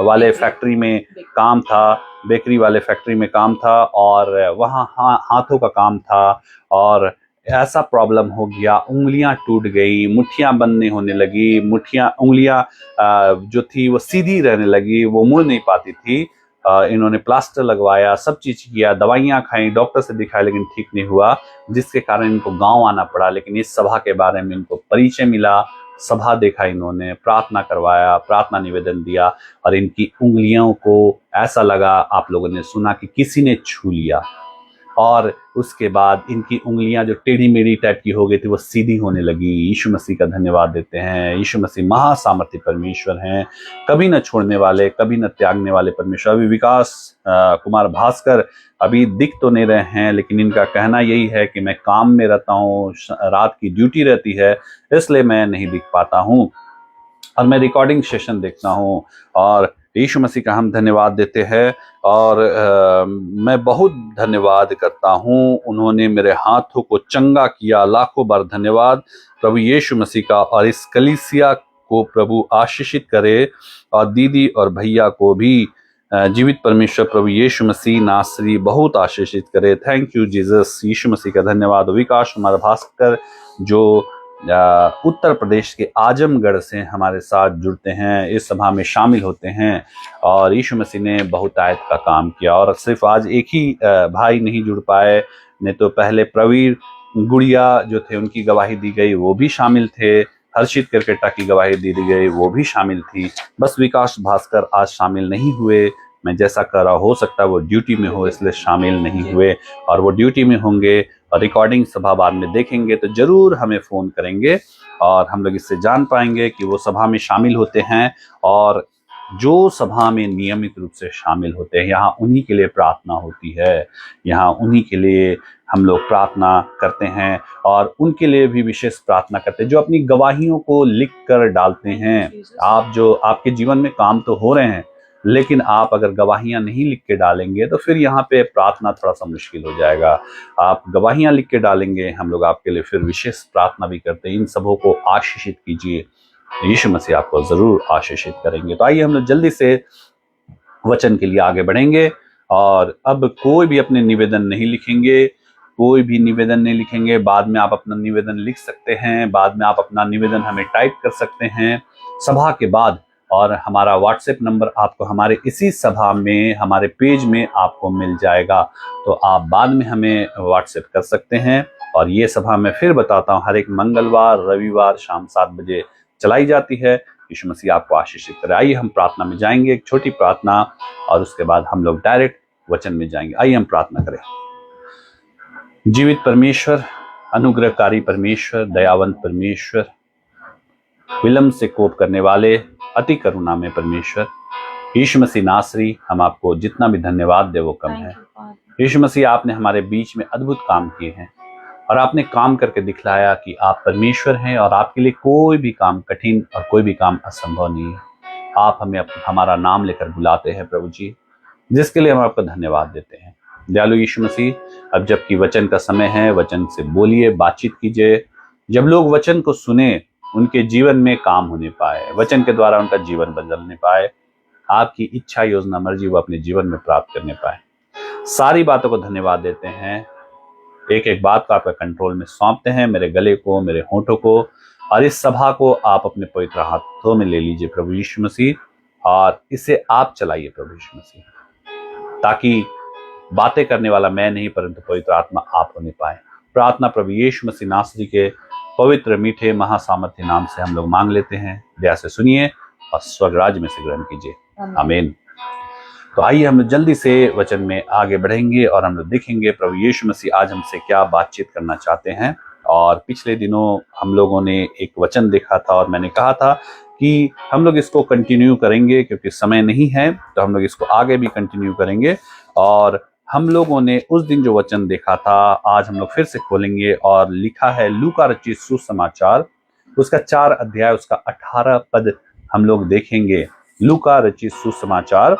वाले फैक्ट्री में काम था, बेकरी वाले फैक्ट्री में काम था, और वहाँ हाथों का काम था। और ऐसा प्रॉब्लम हो गया, उंगलियां टूट गई, मुट्ठियां बंद नहीं होने लगी, उंगलियां जो थी वो सीधी रहने लगी, वो मुड़ नहीं पाती थी। इन्होंने प्लास्टर लगवाया, सब चीज किया, दवाइयां खाई, डॉक्टर से दिखाया, लेकिन ठीक नहीं हुआ, जिसके कारण इनको गांव आना पड़ा। लेकिन इस सभा के बारे में इनको परिचय मिला, सभा देखा, इन्होंने प्रार्थना करवाया, प्रार्थना निवेदन दिया, और इनकी उंगलियों को ऐसा लगा, आप लोगों ने सुना कि किसी ने छू लिया, और उसके बाद इनकी उंगलियां जो टेढ़ी मेढ़ी टाइप की हो गई थी वो सीधी होने लगी। यीशु मसीह का धन्यवाद देते हैं। यीशु मसीह महासामर्थी परमेश्वर हैं, कभी न छोड़ने वाले, कभी न त्यागने वाले परमेश्वर। अभी विकास कुमार भास्कर अभी दिख तो नहीं रहे हैं, लेकिन इनका कहना यही है कि मैं काम में रहता हूँ, रात की ड्यूटी रहती है, इसलिए मैं नहीं दिख पाता हूँ, और मैं रिकॉर्डिंग सेशन देखता हूँ। और यीशु मसीह का हम धन्यवाद देते हैं, और मैं बहुत धन्यवाद करता हूँ, उन्होंने मेरे हाथों को चंगा किया। लाखों बार धन्यवाद प्रभु यीशु मसीह का। और इस कलीसिया को प्रभु आशीषित करे, और दीदी और भैया को भी जीवित परमेश्वर प्रभु यीशु मसीह नासरी बहुत आशीषित करे। Thank you Jesus. यीशु मसीह का धन्यवाद। विकास कुमार भास्कर जो उत्तर प्रदेश के आजमगढ़ से हमारे साथ जुड़ते हैं, इस सभा में शामिल होते हैं और यीशु मसीह ने बहुतायत का काम किया। और सिर्फ आज एक ही भाई नहीं जुड़ पाए, नहीं तो पहले प्रवीर गुड़िया जो थे उनकी गवाही दी गई, वो भी शामिल थे। हर्षित करकेटा की गवाही दी गई, वो भी शामिल थी। बस विकास भास्कर आज शामिल नहीं हुए। मैं जैसा कर रहा, हो सकता है वो ड्यूटी में हो इसलिए शामिल नहीं हुए, और वो ड्यूटी में होंगे और रिकॉर्डिंग सभा बाद में देखेंगे तो जरूर हमें फ़ोन करेंगे और हम लोग इससे जान पाएंगे कि वो सभा में शामिल होते हैं। और जो सभा में नियमित रूप से शामिल होते हैं, यहाँ उन्हीं के लिए प्रार्थना होती है, यहाँ उन्हीं के लिए हम लोग प्रार्थना करते हैं और उनके लिए भी विशेष प्रार्थना करते हैं जो अपनी गवाहियों को लिख कर डालते हैं। आप जो आपके जीवन में काम तो हो रहे हैं, लेकिन आप अगर गवाहियां नहीं लिख के डालेंगे तो फिर यहाँ पे प्रार्थना थोड़ा सा मुश्किल हो जाएगा। आप गवाहियां लिख के डालेंगे, हम लोग आपके लिए फिर विशेष प्रार्थना भी करते हैं। इन सबों को आशीषित कीजिए, यीशु मसीह आपको जरूर आशीषित करेंगे। तो आइए हम लोग जल्दी से वचन के लिए आगे बढ़ेंगे। और अब कोई भी अपने निवेदन नहीं लिखेंगे, कोई भी निवेदन नहीं लिखेंगे। बाद में आप अपना निवेदन लिख सकते हैं, बाद में आप अपना निवेदन हमें टाइप कर सकते हैं सभा के बाद। और हमारा व्हाट्सएप नंबर आपको हमारे इसी सभा में, हमारे पेज में आपको मिल जाएगा, तो आप बाद में हमें व्हाट्सएप कर सकते हैं। और ये सभा मैं फिर बताता हूँ, हर एक मंगलवार रविवार शाम 7 बजे चलाई जाती है। यीशु मसीह आपको आशीषित करे। आइए हम प्रार्थना में जाएंगे, एक छोटी प्रार्थना, और उसके बाद हम लोग डायरेक्ट वचन में जाएंगे। आइए हम प्रार्थना करें। जीवित परमेश्वर, अनुग्रहकारी परमेश्वर, दयावंत परमेश्वर, विलंब से कोप करने वाले, अति करुणा में परमेश्वर, यीशु मसीह नासरी, हम आपको जितना भी धन्यवाद दे वो कम है। यीशु मसीह, आपने हमारे बीच में अद्भुत काम किए हैं और आपने काम करके दिखलाया कि आप परमेश्वर हैं और आपके लिए कोई भी काम कठिन और कोई भी काम असंभव नहीं है। आप हमें हमारा नाम लेकर बुलाते हैं प्रभु जी, जिसके लिए हम आपका धन्यवाद देते हैं। दयालु यीशु मसीह, अब जबकि वचन का समय है, वचन से बोलिए, बातचीत कीजिए। जब लोग वचन को सुने, उनके जीवन में काम होने पाए, वचन के द्वारा उनका जीवन बदलने पाए, आपकी इच्छा, योजना, मर्जी वो अपने जीवन में प्राप्त करने पाए। सारी बातों को धन्यवाद देते हैं। एक एक बात को आपके कंट्रोल में सौंपते हैं, मेरे गले को, मेरे होठों को, और इस सभा को आप अपने पवित्र हाथों में ले लीजिए प्रभु यीशु मसीह, और इसे आप चलाइए प्रभु यीशु मसीह, ताकि बातें करने वाला मैं नहीं परंतु पवित्र आत्मा आप होने पाए। प्रार्थना प्रभु यीशु मसीह नासरी के पवित्र मीठे महासामर्थ्य नाम से हम लोग मांग लेते हैं। दया से सुनिए और स्वर्ग राज्य में से ग्रहण कीजिए। आमीन। तो आइए हम लोग जल्दी से वचन में आगे बढ़ेंगे और हम लोग देखेंगे प्रभु यीशु मसीह आज हमसे क्या बातचीत करना चाहते हैं। और पिछले दिनों हम लोगों ने एक वचन देखा था और मैंने कहा था कि हम लोग इसको कंटिन्यू करेंगे, क्योंकि समय नहीं है तो हम लोग इसको आगे भी कंटिन्यू करेंगे। और हम लोगों ने उस दिन जो वचन देखा था आज हम लोग फिर से खोलेंगे, और लिखा है लूका रचित सुसमाचार, उसका 4 अध्याय, उसका 18 पद हम लोग देखेंगे। लूका रचित सुसमाचार,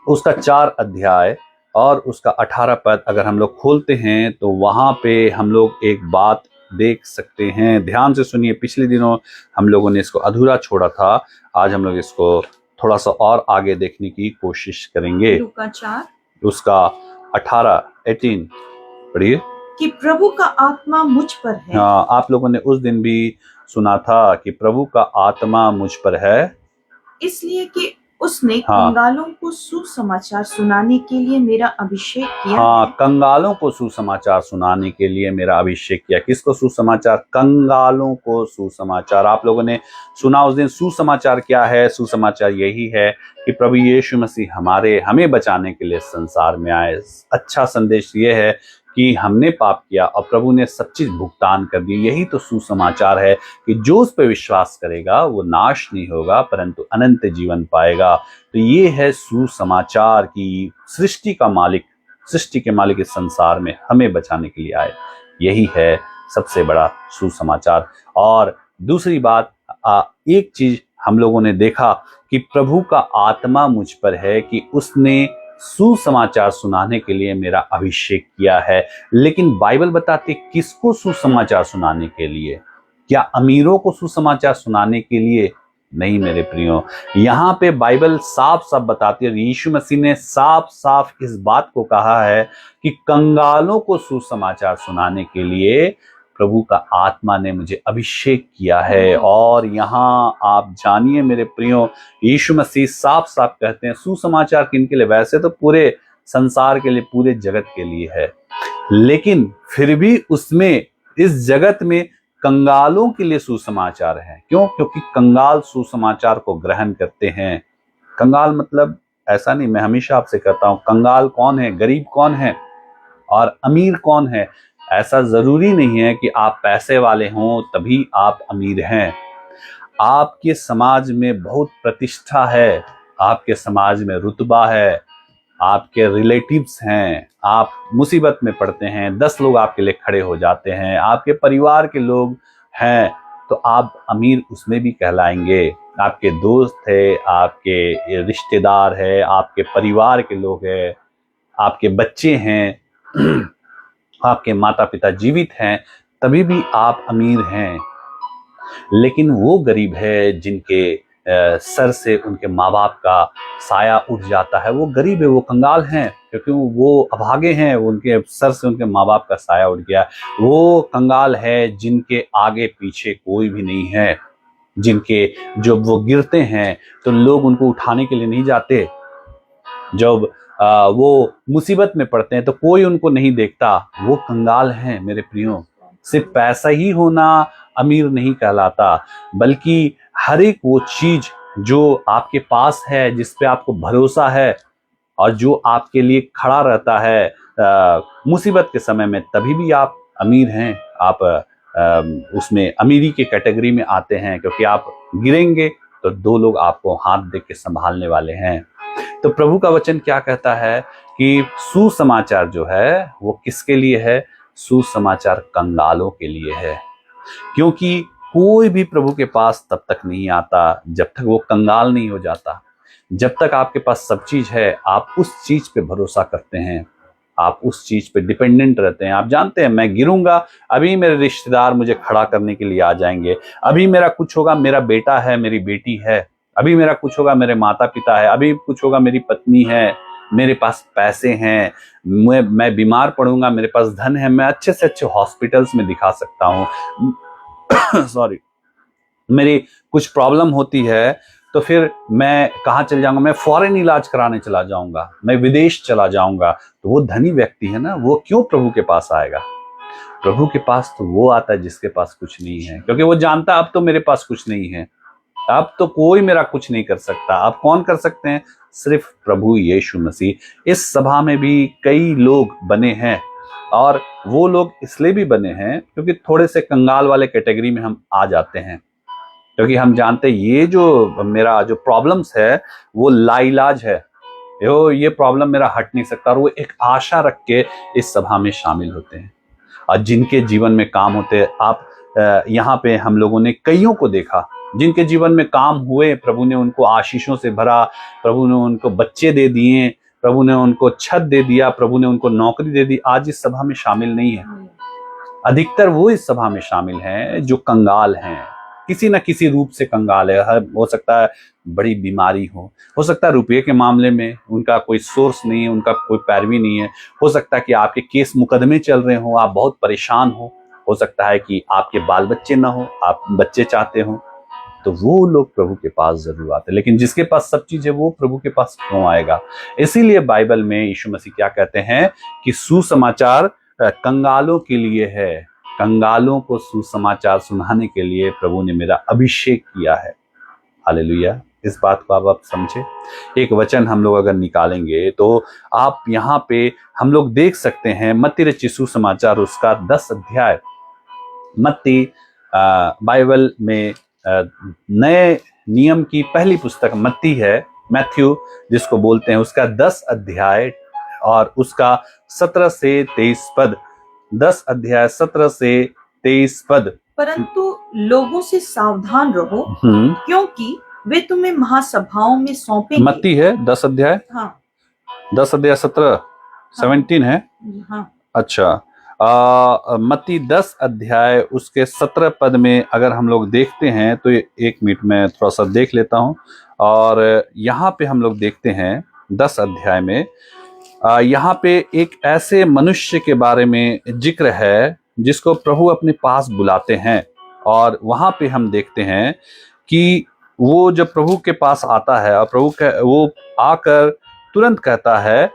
उसका 4 अध्याय और उसका 18 पद अगर हम लोग खोलते हैं तो वहां पे हम लोग एक बात देख सकते हैं। ध्यान से सुनिए। पिछले दिनों हम लोगों ने इसको अधूरा छोड़ा था, आज हम लोग इसको थोड़ा सा और आगे देखने की कोशिश करेंगे। लूका 4 उसका 18 पढ़िए। कि प्रभु का आत्मा मुझ पर है। हाँ, आप लोगों ने उस दिन भी सुना था कि प्रभु का आत्मा मुझ पर है, इसलिए कि उसने कंगालों को सुसमाचार सुनाने के लिए मेरा अभिषेक किया। हाँ, कंगालों को सुसमाचार सुनाने के लिए मेरा अभिषेक किया। किसको सुसमाचार? कंगालों को सुसमाचार। आप लोगों ने सुना उस दिन। सुसमाचार क्या है? सुसमाचार यही है कि प्रभु यीशु मसीह हमें बचाने के लिए संसार में आए। अच्छा संदेश ये है कि हमने पाप किया और प्रभु ने सब चीज भुगतान कर दी। यही तो सुसमाचार है कि जो उस पर विश्वास करेगा वो नाश नहीं होगा परंतु अनंत जीवन पाएगा। तो ये है सुसमाचार की सृष्टि के मालिक इस संसार में हमें बचाने के लिए आए। यही है सबसे बड़ा सुसमाचार। और दूसरी बात, एक चीज हम लोगों ने देखा कि प्रभु का आत्मा मुझ पर है कि उसने सुसमाचार सुनाने के लिए मेरा अभिषेक किया है। लेकिन बाइबल बताती किसको सुसमाचार सुनाने के लिए? क्या अमीरों को सुसमाचार सुनाने के लिए? नहीं मेरे प्रियो, यहाँ पे बाइबल साफ साफ बताती है, यीशु मसीह ने साफ साफ इस बात को कहा है कि कंगालों को सुसमाचार सुनाने के लिए प्रभु का आत्मा ने मुझे अभिषेक किया है। और यहाँ आप जानिए मेरे प्रियो, यीशु मसीह साफ साफ कहते हैं सुसमाचार किनके लिए, वैसे तो पूरे संसार के लिए, पूरे जगत के लिए है, लेकिन फिर भी उसमें, इस जगत में कंगालों के लिए सुसमाचार है। क्यों? क्योंकि कंगाल सुसमाचार को ग्रहण करते हैं। कंगाल मतलब ऐसा नहीं, मैं हमेशा आपसे कहता हूं, कंगाल कौन है, गरीब कौन है और अमीर कौन है। ऐसा जरूरी नहीं है कि आप पैसे वाले हों तभी आप अमीर हैं। आपके समाज में बहुत प्रतिष्ठा है, आपके समाज में रुतबा है, आपके रिलेटिव्स हैं, आप मुसीबत में पड़ते हैं 10 लोग आपके लिए खड़े हो जाते हैं, आपके परिवार के लोग हैं, तो आप अमीर उसमें भी कहलाएंगे। आपके दोस्त है, आपके रिश्तेदार है, आपके परिवार के लोग हैं, आपके बच्चे हैं, आपके माता पिता जीवित हैं, तभी भी आप अमीर हैं। लेकिन वो गरीब है जिनके सर से उनके माँ बाप का साया उठ जाता है, वो गरीब है, वो कंगाल हैं, क्योंकि वो अभागे हैं, उनके सर से उनके माँ बाप का साया उठ गया। वो कंगाल है जिनके आगे पीछे कोई भी नहीं है, जिनके जब वो गिरते हैं तो लोग उनको उठाने के लिए नहीं जाते, जब वो मुसीबत में पड़ते हैं तो कोई उनको नहीं देखता। वो कंगाल हैं मेरे प्रियो। सिर्फ पैसा ही होना अमीर नहीं कहलाता, बल्कि हर एक वो चीज जो आपके पास है, जिस पे आपको भरोसा है और जो आपके लिए खड़ा रहता है मुसीबत के समय में, तभी भी आप अमीर हैं। आप उसमें अमीरी के कैटेगरी में आते हैं, क्योंकि आप गिरेंगे तो 2 लोग आपको हाथ दे के संभालने वाले हैं। तो प्रभु का वचन क्या कहता है कि सुसमाचार जो है वो किसके लिए है? सुसमाचार कंगालों के लिए है। क्योंकि कोई भी प्रभु के पास तब तक नहीं आता जब तक वो कंगाल नहीं हो जाता। जब तक आपके पास सब चीज है, आप उस चीज पे भरोसा करते हैं, आप उस चीज पे डिपेंडेंट रहते हैं। आप जानते हैं मैं गिरूंगा, अभी मेरे रिश्तेदार मुझे खड़ा करने के लिए आ जाएंगे, अभी मेरा कुछ होगा, मेरा बेटा है, मेरी बेटी है, अभी मेरा कुछ होगा, मेरे माता पिता है, अभी कुछ होगा, मेरी पत्नी है, मेरे पास पैसे हैं, मैं बीमार पड़ूंगा, मेरे पास धन है, मैं अच्छे से अच्छे हॉस्पिटल्स में दिखा सकता हूँ। सॉरी, मेरी कुछ प्रॉब्लम होती है तो फिर मैं कहाँ चल जाऊंगा? मैं फॉरेन इलाज कराने चला जाऊंगा, मैं विदेश चला जाऊंगा। तो वो धनी व्यक्ति है ना, वो क्यों प्रभु के पास आएगा? प्रभु के पास तो वो आता है जिसके पास कुछ नहीं है, क्योंकि वो जानता अब तो मेरे पास कुछ नहीं है, अब तो कोई मेरा कुछ नहीं कर सकता। अब कौन कर सकते हैं? सिर्फ प्रभु यीशु मसीह। इस सभा में भी कई लोग बने हैं, और वो लोग इसलिए भी बने हैं क्योंकि थोड़े से कंगाल वाले कैटेगरी में हम आ जाते हैं, क्योंकि हम जानते हैं ये जो मेरा जो प्रॉब्लम्स है वो लाइलाज है, ये प्रॉब्लम मेरा हट नहीं सकता। और वो एक आशा रख के इस सभा में शामिल होते हैं, और जिनके जीवन में काम होते हैं। आप यहाँ पे हम लोगों ने कईयों को देखा जिनके जीवन में काम हुए, प्रभु ने उनको आशीषों से भरा, प्रभु ने उनको बच्चे दे दिए, प्रभु ने उनको छत दे दिया, प्रभु ने उनको नौकरी दे दी। आज इस सभा में शामिल नहीं है। अधिकतर वो इस सभा में शामिल हैं जो कंगाल हैं, किसी न किसी रूप से कंगाल है। हो सकता है बड़ी बीमारी हो सकता है रुपये के मामले में उनका कोई सोर्स नहीं है, उनका कोई पैरवी नहीं है, हो सकता है कि आपके केस मुकदमे चल रहे हो, आप बहुत परेशान हो सकता है कि आपके बाल बच्चे ना हो, आप बच्चे चाहते हो, तो वो लोग प्रभु के पास जरूर आते हैं। लेकिन जिसके पास सब चीज है वो प्रभु के पास क्यों आएगा? इसीलिए बाइबल में यीशु मसीह क्या कहते हैं कि सुसमाचार कंगालों के लिए है। कंगालों को सुसमाचार सुनाने के लिए प्रभु ने मेरा अभिषेक किया है। हालेलुया। इस बात को आप समझे। एक वचन हम लोग अगर निकालेंगे तो आप यहाँ पे हम लोग देख सकते हैं मत्ती रचित सुसमाचार उसका 10 अध्याय। मत्ती बाइबल में नए नियम की पहली पुस्तक मत्ती है, मैथ्यू जिसको बोलते हैं, उसका 10 अध्याय और उसका 17 से 23 पद। 10 अध्याय 17 से 23 पद। परंतु लोगों से सावधान रहो, क्योंकि वे तुम्हें महासभाओं में सौंपेंगे। मत्ती है 10 अध्याय, हाँ 10 अध्याय 17 17 है। हाँ अच्छा, मत्ती 10 अध्याय उसके 17 पद में अगर हम लोग देखते हैं तो 1 मिनट में थोड़ा सा देख लेता हूं। और यहाँ पे हम लोग देखते हैं 10 अध्याय में यहाँ पे एक ऐसे मनुष्य के बारे में जिक्र है जिसको प्रभु अपने पास बुलाते हैं। और वहां पे हम देखते हैं कि वो जब प्रभु के पास आता है और वो आकर तुरंत कहता है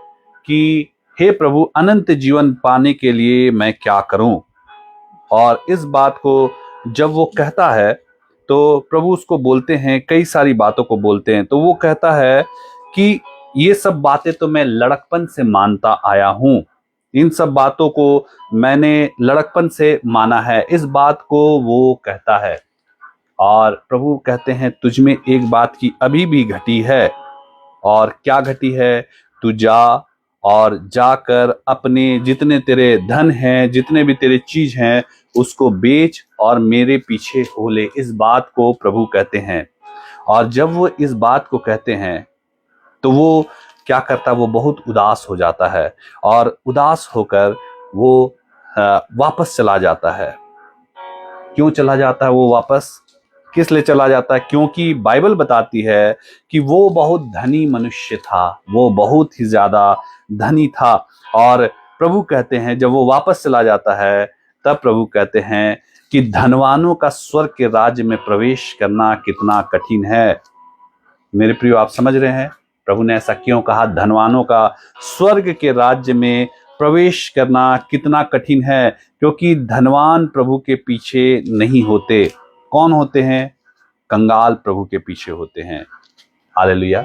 कि हे प्रभु, अनंत जीवन पाने के लिए मैं क्या करूं। और इस बात को जब वो कहता है तो प्रभु उसको बोलते हैं, कई सारी बातों को बोलते हैं। तो वो कहता है कि ये सब बातें तो मैं लड़कपन से मानता आया हूं, इन सब बातों को मैंने लड़कपन से माना है, इस बात को वो कहता है। और प्रभु कहते हैं तुझ में एक बात की अभी भी घटी है। और क्या घटी है? तू जा और जाकर अपने जितने तेरे धन हैं, जितने भी तेरे चीज हैं, उसको बेच और मेरे पीछे हो ले। इस बात को प्रभु कहते हैं। और जब वो इस बात को कहते हैं तो वो क्या करता है? वो बहुत उदास हो जाता है और उदास होकर वो वापस चला जाता है। क्यों चला जाता है वो वापस? किस लिए चला जाता है? क्योंकि बाइबल बताती है कि वो बहुत धनी मनुष्य था, वो बहुत ही ज्यादा धनी था। और प्रभु कहते हैं जब वो वापस चला जाता है तब प्रभु कहते हैं कि धनवानों का स्वर्ग के राज्य में प्रवेश करना कितना कठिन है। मेरे प्रियो, आप समझ रहे हैं प्रभु ने ऐसा क्यों कहा? धनवानों का स्वर्ग के राज्य में प्रवेश करना कितना कठिन है, क्योंकि धनवान प्रभु के पीछे नहीं होते। कौन होते हैं? कंगाल प्रभु के पीछे होते हैं। हालेलुया।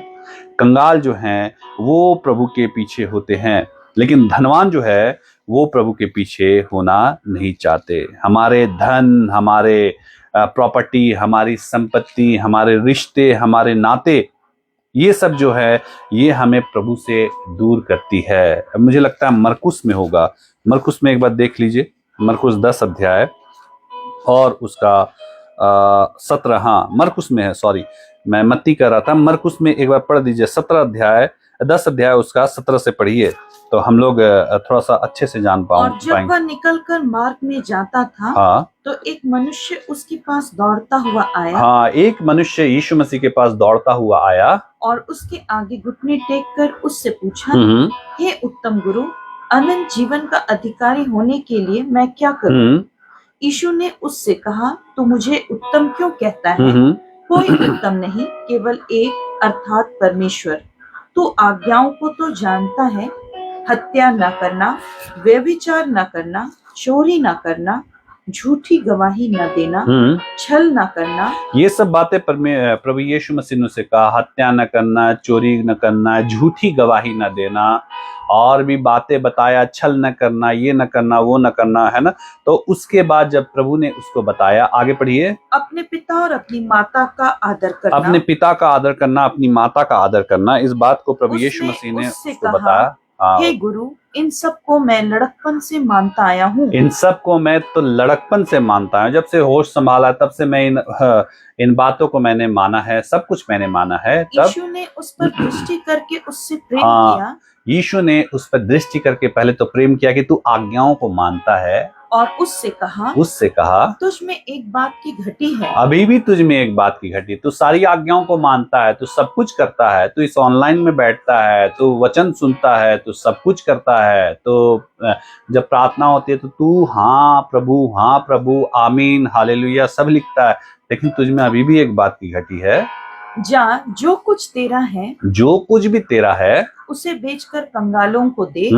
कंगाल जो हैं वो प्रभु के पीछे होते हैं, लेकिन धनवान जो है वो प्रभु के पीछे होना नहीं चाहते। हमारे धन, हमारे प्रॉपर्टी, हमारी संपत्ति, हमारे रिश्ते, हमारे नाते, ये सब जो है ये हमें प्रभु से दूर करती है। अब मुझे लगता है मरकुस में होगा। मरकुस में एक बार देख लीजिए, मरकुस 10 अध्याय और उसका 17, हाँ मरकुस में है, सॉरी मैं मत्ती कर रहा था। मरकुस में एक बार पढ़ दीजिए, 17 अध्याय 10 अध्याय उसका 17 से पढ़िए तो हम लोग थोड़ा सा अच्छे से जान और जब वह निकलकर मार्ग में जाता था, हाँ, तो एक मनुष्य उसके पास दौड़ता हुआ आया। हाँ, एक मनुष्य यीशु मसीह के पास दौड़ता हुआ आया और उसके आगे घुटने टेक कर उससे पूछा, हे उत्तम गुरु, अनंत जीवन का अधिकारी होने के लिए मैं क्या करूं? यीशु ने उससे कहा, तू मुझे उत्तम क्यों कहता है? कोई उत्तम नहीं, केवल एक, अर्थात परमेश्वर। तू आज्ञाओं को तो जानता है, हत्या न करना, व्यभिचार न करना, चोरी न करना, झूठी गवाही न देना, छल न करना। ये सब बातें प्रभु यीशु मसीह ने से कहा, हत्या न करना, चोरी न करना, झूठी गवाही न देना, और भी बातें बताया, छल न करना, ये न करना, वो न करना, है ना। तो उसके बाद जब प्रभु ने उसको बताया, आगे पढ़िए, अपने पिता और अपनी माता का आदर करना, अपने पिता का आदर करना, अपनी माता का आदर करना, इस बात को प्रभु यीशु मसीह ने उसको बताया। हे गुरु, इन सब को मैं लड़कपन से मानता आया हूँ। इन सब को मैं तो लड़कपन से मानता हूँ, जब से होश संभाला तब से मैं इन बातों को मैंने माना है, सब कुछ मैंने माना है। तब यीशु ने उस पर दृष्टि करके उससे प्रेम किया। यीशु ने उस पर दृष्टि करके पहले तो प्रेम किया कि तू आज्ञाओं को मानता है, और उससे कहा तुझ में एक बात की घटी है, अभी भी तुझ में एक बात की घटी। तू सारी आज्ञाओं को मानता है, तू सब कुछ करता है, तू इस ऑनलाइन में बैठता है, तू वचन सुनता है, तू सब कुछ करता है, तो जब प्रार्थना होती है तो तू हाँ प्रभु, आमीन, हालेलुया सब लिखता है, लेकिन तुझ में अभी भी एक बात की घटी है। जा, जो कुछ तेरा है, जो कुछ भी तेरा है, उसे बेचकर कंगालों को दे।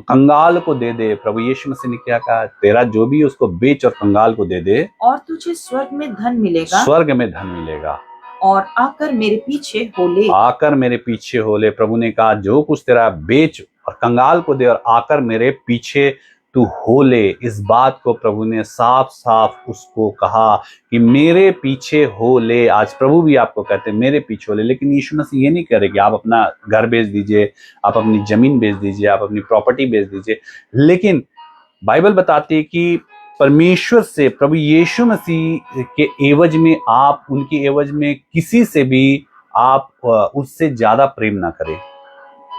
कंगाल को दे दे। प्रभु यीशु मसीह ने क्या कहा? तेरा जो भी उसको बेच और कंगाल को दे दे, और तुझे स्वर्ग में धन मिलेगा, स्वर्ग में धन मिलेगा, और आकर मेरे पीछे हो ले, आकर मेरे पीछे हो ले। प्रभु ने कहा जो कुछ तेरा बेच और कंगाल को दे और आकर मेरे पीछे तू हो ले। इस बात को प्रभु ने साफ साफ उसको कहा कि मेरे पीछे हो ले। आज प्रभु भी आपको कहते हैं मेरे पीछे हो ले, लेकिन यीशु मसीह ये नहीं कह रहे कि आप अपना घर बेच दीजिए, आप अपनी जमीन बेच दीजिए, आप अपनी प्रॉपर्टी बेच दीजिए, लेकिन बाइबल बताती है कि परमेश्वर से, प्रभु यीशु मसीह के एवज में, आप उनकी एवज में किसी से भी आप उससे ज्यादा प्रेम ना करें।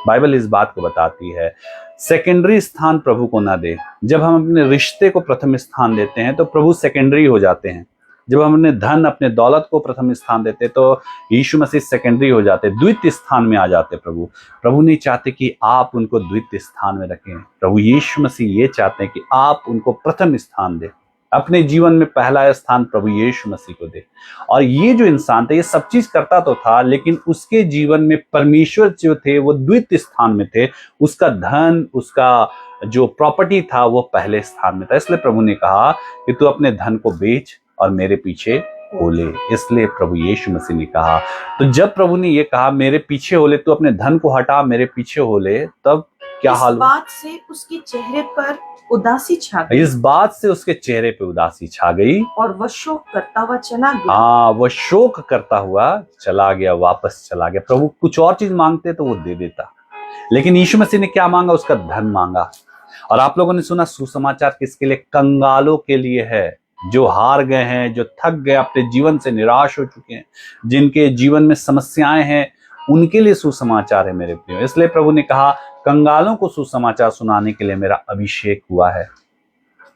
बाइबल इस बात को बताती है। सेकेंडरी स्थान प्रभु को ना दे। जब हम अपने रिश्ते को प्रथम स्थान देते हैं तो प्रभु सेकेंडरी हो जाते हैं। जब हम अपने धन अपने दौलत को प्रथम स्थान देते तो यीशु मसीह सेकेंडरी हो जाते, द्वितीय स्थान में आ जाते। प्रभु नहीं चाहते कि आप उनको द्वितीय स्थान में रखें। प्रभु यीशु मसीह ये चाहते हैं कि आप उनको प्रथम स्थान दें, अपने जीवन में पहला स्थान प्रभु यीशु मसीह को दे। और ये जो इंसान था ये सब चीज करता तो था, लेकिन उसके जीवन में परमेश्वर जो थे वो द्वितीय स्थान में थे। उसका धन, उसका जो प्रॉपर्टी था वो पहले स्थान में था। इसलिए प्रभु ने कहा कि तू अपने धन को बेच और मेरे पीछे हो ले। इसलिए प्रभु यीशु मसीह ने कहा, तो जब प्रभु ने ये कहा मेरे पीछे हो ले, तू अपने धन को हटा मेरे पीछे हो ले, तब क्या हाल हुआ? इस बात से उसके चेहरे पर उदासी छा गई। इस बात से उसके चेहरे पे उदासी छा गई और वह शोक करता हुआ चला गया। हाँ, वह शोक करता हुआ चला गया, वापस चला गया। प्रभु कुछ और चीज मांगते तो वो दे देता, लेकिन यीशु मसीह ने क्या मांगा? उसका धन मांगा। और आप लोगों ने सुना सुसमाचार किसके लिए? कंगालों के लिए है, जो हार गए हैं, जो थक गए, अपने जीवन से निराश हो चुके हैं, जिनके जीवन में समस्याएं हैं, उनके लिए सुसमाचार है मेरे प्रियो। इसलिए प्रभु ने कहा कंगालों को सुसमाचार सुनाने के लिए मेरा अभिषेक हुआ है,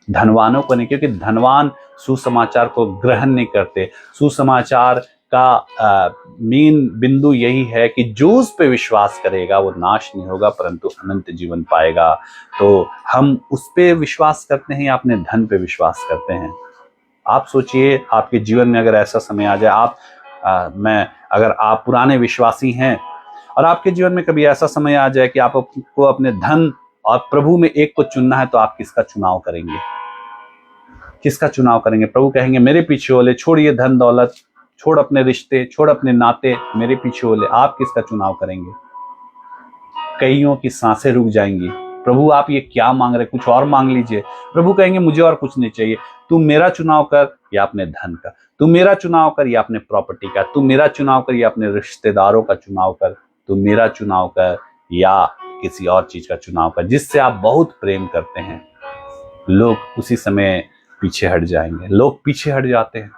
धनवानों को नहीं, क्योंकि धनवान सुसमाचार को ग्रहण नहीं करते। सुसमाचार का मेन बिंदु यही है कि जो उस पे विश्वास करेगा वो नाश नहीं होगा परंतु अनंत जीवन पाएगा। तो हम उस पे विश्वास करते हैं या अपने धन पे विश्वास करते हैं? आप सोचिए, आपके जीवन में अगर ऐसा समय आ जाए, अगर आप पुराने विश्वासी हैं और आपके जीवन में कभी ऐसा समय आ जाए कि आपको अपने धन और प्रभु में एक को चुनना है, तो आप किसका चुनाव करेंगे? किसका चुनाव करेंगे? प्रभु कहेंगे मेरे पीछे हो ले, छोड़िए धन दौलत, छोड़ अपने रिश्ते, छोड़ अपने नाते, मेरे पीछे हो ले। आप किसका चुनाव करेंगे? कईयों की सांसें रुक जाएंगी। प्रभु आप ये क्या मांग रहे, कुछ और मांग लीजिए। प्रभु कहेंगे मुझे और कुछ नहीं चाहिए, तू मेरा चुनाव कर या अपने धन का, तू मेरा चुनाव कर या अपने प्रॉपर्टी का, तू मेरा चुनाव कर या अपने रिश्तेदारों का चुनाव कर, तू मेरा चुनाव कर या किसी और चीज का चुनाव कर जिससे आप बहुत प्रेम करते हैं। लोग उसी समय पीछे हट जाएंगे। लोग पीछे हट जाते हैं,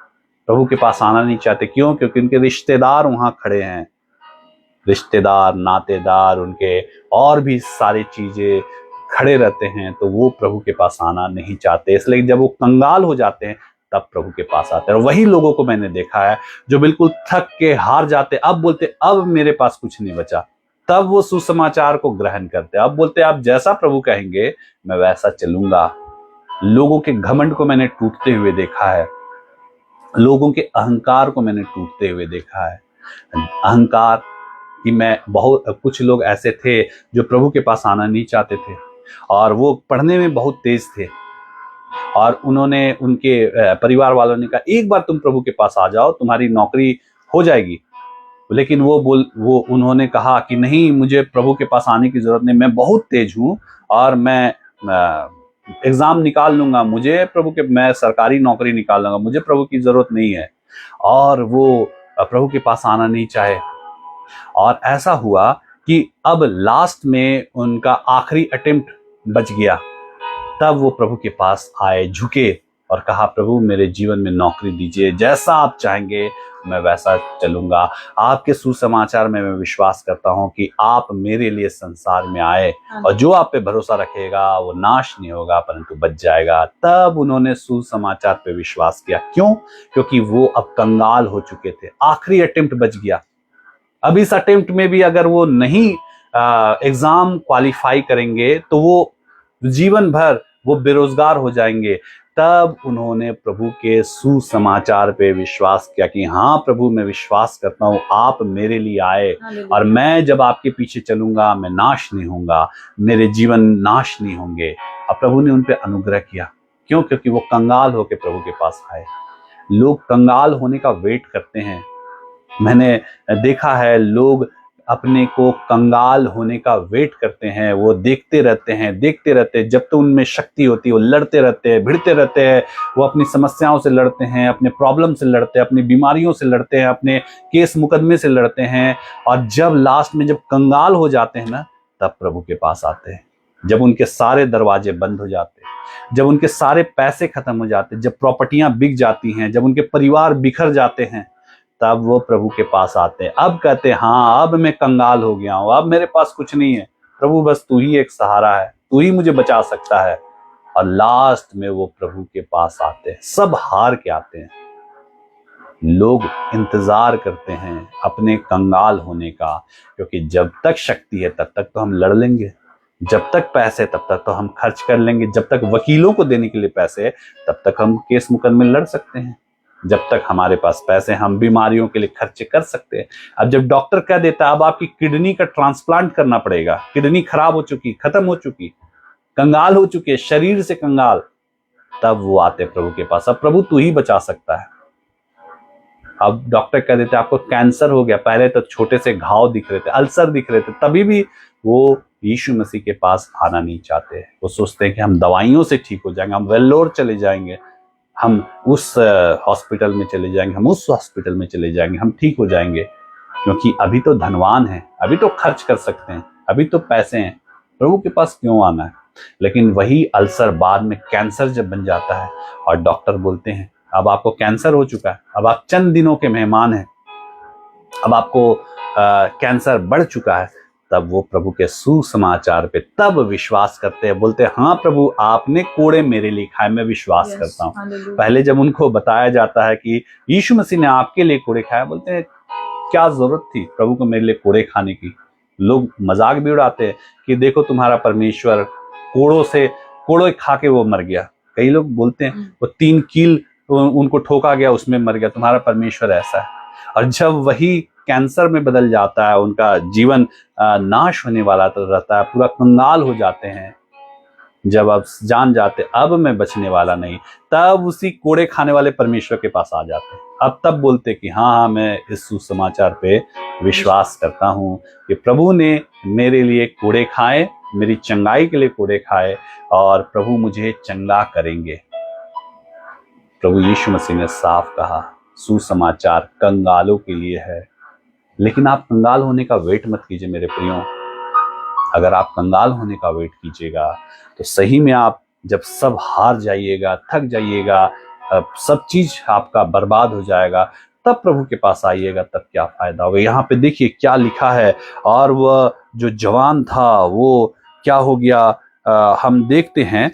प्रभु के पास आना नहीं चाहते। क्यों? क्योंकि उनके रिश्तेदार वहां खड़े हैं, रिश्तेदार, नातेदार, उनके और भी सारी चीजें खड़े रहते हैं, तो वो प्रभु के पास आना नहीं चाहते। इसलिए जब वो कंगाल हो जाते हैं तब प्रभु के पास आते हैं। और वही लोगों को मैंने देखा है जो बिल्कुल थक के हार जाते, अब बोलते अब मेरे पास कुछ नहीं बचा, तब वो सुसमाचार को ग्रहण करते। अब बोलते आप जैसा प्रभु कहेंगे मैं वैसा चलूंगा। लोगों के घमंड को मैंने टूटते हुए देखा है, लोगों के अहंकार को मैंने टूटते हुए देखा है। अहंकार कि कुछ लोग ऐसे थे जो प्रभु के पास आना नहीं चाहते थे और वो पढ़ने में बहुत तेज थे और उनके परिवार वालों ने कहा एक बार तुम प्रभु के पास आ जाओ, तुम्हारी नौकरी हो जाएगी। लेकिन वो उन्होंने कहा कि नहीं, मुझे प्रभु के पास आने की जरूरत नहीं, मैं बहुत तेज हूँ और मैं एग्जाम निकाल लूंगा, मैं सरकारी नौकरी निकाल लूंगा, मुझे प्रभु की जरूरत नहीं है। और वो प्रभु के पास आना नहीं चाहे। और ऐसा हुआ कि अब लास्ट में उनका आखिरी अटेम्प्ट बच गया, तब वो प्रभु के पास आए, झुके और कहा प्रभु मेरे जीवन में नौकरी दीजिए, जैसा आप चाहेंगे मैं वैसा चलूंगा। आपके सुसमाचार में मैं विश्वास करता हूं कि आप मेरे लिए संसार में आए और जो आप पे भरोसा रखेगा वो नाश नहीं होगा परंतु बच जाएगा। तब उन्होंने सुसमाचार पे विश्वास किया। क्यों? क्योंकि वो अब कंगाल हो चुके थे, आखिरी अटेम्प्ट बच गया। अब इस अटेम्प्ट में भी अगर वो नहीं एग्जाम क्वालिफाई करेंगे तो वो जीवन भर वो बेरोजगार हो जाएंगे। तब उन्होंने प्रभु के सुसमाचार पे विश्वास किया कि हाँ प्रभु मैं विश्वास करता हूँ आप मेरे लिए आए और मैं जब आपके पीछे चलूंगा मैं नाश नहीं होऊंगा, मेरे जीवन नाश नहीं होंगे। अब प्रभु ने उन पे अनुग्रह किया। क्यों? क्योंकि वो कंगाल होके प्रभु के पास आए। लोग कंगाल होने का वेट करते हैं। मैंने देखा है लोग अपने को कंगाल होने का वेट करते हैं, वो देखते रहते हैं जब तो उनमें शक्ति होती है वो लड़ते रहते हैं, भिड़ते रहते हैं, वो अपनी समस्याओं से लड़ते हैं, अपने प्रॉब्लम से लड़ते हैं, अपनी बीमारियों से लड़ते हैं, अपने केस मुकदमे से लड़ते हैं। और जब लास्ट में जब कंगाल हो जाते हैं ना, तब प्रभु के पास आते हैं। जब उनके सारे दरवाजे बंद हो जाते हैं, जब उनके सारे पैसे खत्म हो जाते हैं, जब प्रॉपर्टियां बिक जाती हैं, जब उनके परिवार बिखर जाते हैं, तब वो प्रभु के पास आते हैं। अब कहते हैं हाँ अब मैं कंगाल हो गया हूं, अब मेरे पास कुछ नहीं है, प्रभु बस तू ही एक सहारा है, तू ही मुझे बचा सकता है। और लास्ट में वो प्रभु के पास आते हैं, सब हार के आते हैं, लोग इंतजार करते हैं अपने कंगाल होने का, क्योंकि जब तक शक्ति है तब तक तो हम लड़ लेंगे, जब तक पैसे तब तक तो हम खर्च कर लेंगे, जब तक वकीलों को देने के लिए पैसे है तब तक हम केस मुकदमे लड़ सकते हैं, जब तक हमारे पास पैसे हम बीमारियों के लिए खर्च कर सकते हैं। अब जब डॉक्टर कह देता है अब आपकी किडनी का ट्रांसप्लांट करना पड़ेगा, किडनी खराब हो चुकी, खत्म हो चुकी, कंगाल हो चुके, शरीर से कंगाल, तब वो आते प्रभु के पास। अब प्रभु तू ही बचा सकता है। अब डॉक्टर कह देते आपको कैंसर हो गया, पहले तो छोटे से घाव दिख रहे थे, अल्सर दिख रहे थे, तभी भी वो यीशु मसीह के पास आना नहीं चाहते। वो सोचते हैं कि हम दवाइयों से ठीक हो जाएंगे, हम वेल्लोर चले जाएंगे, हम उस हॉस्पिटल में चले जाएंगे, हम उस हॉस्पिटल में चले जाएंगे, हम ठीक हो जाएंगे, क्योंकि अभी तो धनवान हैं, अभी तो खर्च कर सकते हैं, अभी तो पैसे हैं, प्रभु के पास क्यों आना है। लेकिन वही अल्सर बाद में कैंसर जब बन जाता है और डॉक्टर बोलते हैं अब आपको कैंसर हो चुका है, अब आप चंद दिनों के मेहमान हैं, अब आपको कैंसर बढ़ चुका है, तब वो प्रभु के सुसमाचार पे तब विश्वास करते हैं, बोलते हैं हाँ प्रभु आपने कोड़े मेरे लिए खाए, मैं विश्वास करता हूँ। पहले जब उनको बताया जाता है कि यीशु मसीह ने आपके लिए कोड़े खाए, बोलते हैं क्या जरूरत थी प्रभु को मेरे लिए कोड़े खाने की। लोग मजाक भी उड़ाते हैं कि देखो तुम्हारा परमेश्वर कोड़े खा के वो मर गया। कई लोग बोलते हैं वो 3 कील उनको ठोका गया उसमें मर गया, तुम्हारा परमेश्वर ऐसा है। और जब वही कैंसर में बदल जाता है, उनका जीवन नाश होने वाला तो रहता है, पूरा कंगाल हो जाते हैं, जब अब जान जाते अब मैं बचने वाला नहीं, तब उसी कोड़े खाने वाले परमेश्वर के पास आ जाते हैं। अब तब बोलते कि हाँ मैं इस सुसमाचार पे विश्वास करता हूँ कि प्रभु ने मेरे लिए कोड़े खाए, मेरी चंगाई के लिए कोड़े खाए, और प्रभु मुझे चंगा करेंगे। प्रभु यीशु मसीह ने साफ कहा सुसमाचार कंगालों के लिए है। लेकिन आप कंगाल होने का वेट मत कीजिए मेरे प्रियो। अगर आप कंगाल होने का वेट कीजिएगा तो सही में आप जब सब हार जाइएगा, थक जाइएगा, सब चीज आपका बर्बाद हो जाएगा, तब प्रभु के पास आइएगा, तब क्या फायदा होगा। यहाँ पे देखिए क्या लिखा है, और वह जो जवान था वो क्या हो गया। हम देखते हैं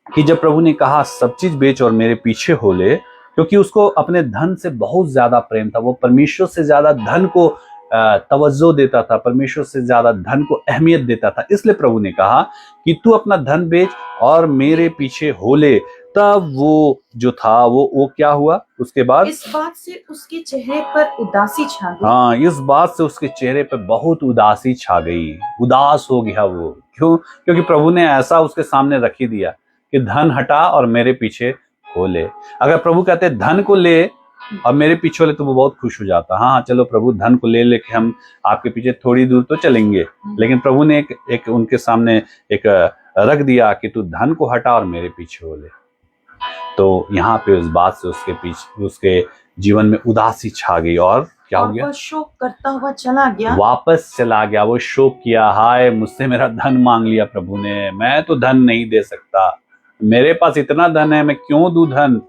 कि जब प्रभु ने कहा सब चीज बेच और मेरे पीछे हो ले, क्योंकि उसको अपने धन से बहुत ज्यादा प्रेम था, वो परमेश्वर से ज्यादा धन को तवज्जो देता था, परमेश्वर से ज्यादा धन को अहमियत देता था। इसलिए प्रभु ने कहा कि तू अपना धन बेच और मेरे पीछे हो ले। तब वो जो था वो क्या हुआ उसके बाद, इस बात से उसके चेहरे पर उदासी छा गई। हाँ, इस बात से उसके चेहरे पर बहुत उदासी छा गई, उदास हो गया वो। क्यों? क्योंकि प्रभु ने ऐसा उसके सामने रख ही दिया कि धन हटा और मेरे पीछे हो ले। अगर प्रभु कहते धन को ले और मेरे पीछे हो ले तो वो बहुत खुश हो जाता, हाँ चलो प्रभु धन को ले लेके हम आपके पीछे थोड़ी दूर तो चलेंगे। लेकिन प्रभु ने एक उनके सामने एक रख दिया कि तू धन को हटा और मेरे पीछे हो ले। तो यहाँ पे उस बात से उसके जीवन में उदासी छा गई, और क्या हो गया, शोक करता हुआ चला गया, वापस चला गया। वो शोक किया, हाय मुझसे मेरा धन मांग लिया प्रभु ने, मैं तो धन नहीं दे सकता, मेरे पास इतना धन है, मैं क्यों दूं धन,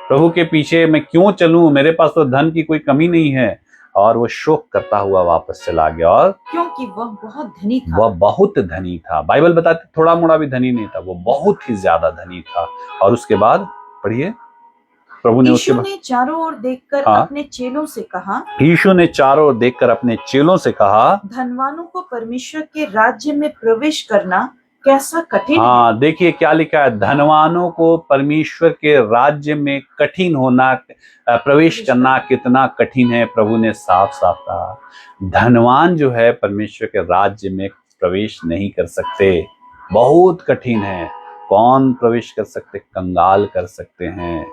प्रभु के पीछे मैं क्यों चलूं, मेरे पास तो धन की कोई कमी नहीं है। और वो शोक करता हुआ वापस चला गया, और क्योंकि वह बहुत धनी था। वह बहुत धनी था। बाइबल बताती थोड़ा मोड़ा भी धनी नहीं था, वो बहुत ही ज्यादा धनी था। और उसके बाद पढ़िए, प्रभु ने यीशु ने चारों ओर देखकर अपने चेलों से कहा, यीशु ने चारों ओर देखकर अपने चेलों से कहा, धनवानों को परमेश्वर के राज्य में प्रवेश करना कैसा कठिन है। हाँ, देखिए क्या लिखा है, धनवानों को परमेश्वर के राज्य में कठिन होना, प्रवेश करना कितना कठिन है। प्रभु ने साफ साफ कहा धनवान जो है परमेश्वर के राज्य में प्रवेश नहीं कर सकते, बहुत कठिन है। कौन प्रवेश कर सकते? कंगाल कर सकते हैं,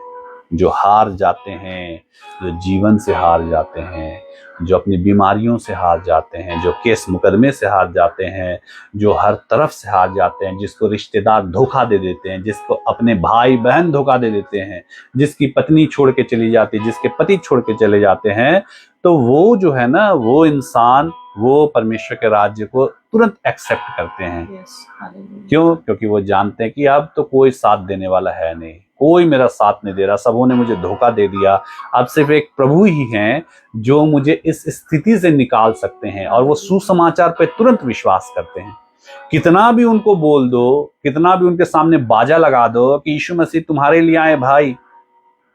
जो हार जाते हैं, जो जीवन से हार जाते हैं, जो अपनी बीमारियों से हार जाते हैं, जो केस मुकदमे से हार जाते हैं, जो हर तरफ से हार जाते हैं, जिसको रिश्तेदार धोखा दे देते हैं, जिसको अपने भाई बहन धोखा दे देते हैं, जिसकी पत्नी छोड़ के चली जाती है, जिसके पति छोड़ के चले जाते हैं, तो वो जो है ना, वो इंसान वो परमेश्वर के राज्य को तुरंत एक्सेप्ट करते हैं। क्यों? क्योंकि वो जानते हैं कि अब तो कोई साथ देने वाला है नहीं, कोई मेरा साथ नहीं दे रहा, सबों ने मुझे धोखा दे दिया, अब सिर्फ एक प्रभु ही हैं जो मुझे इस स्थिति से निकाल सकते हैं। और वो सुसमाचार पे तुरंत विश्वास करते हैं। कितना भी उनको बोल दो, कितना भी उनके सामने बाजा लगा दो कि यीशु मसीह तुम्हारे लिए आए भाई,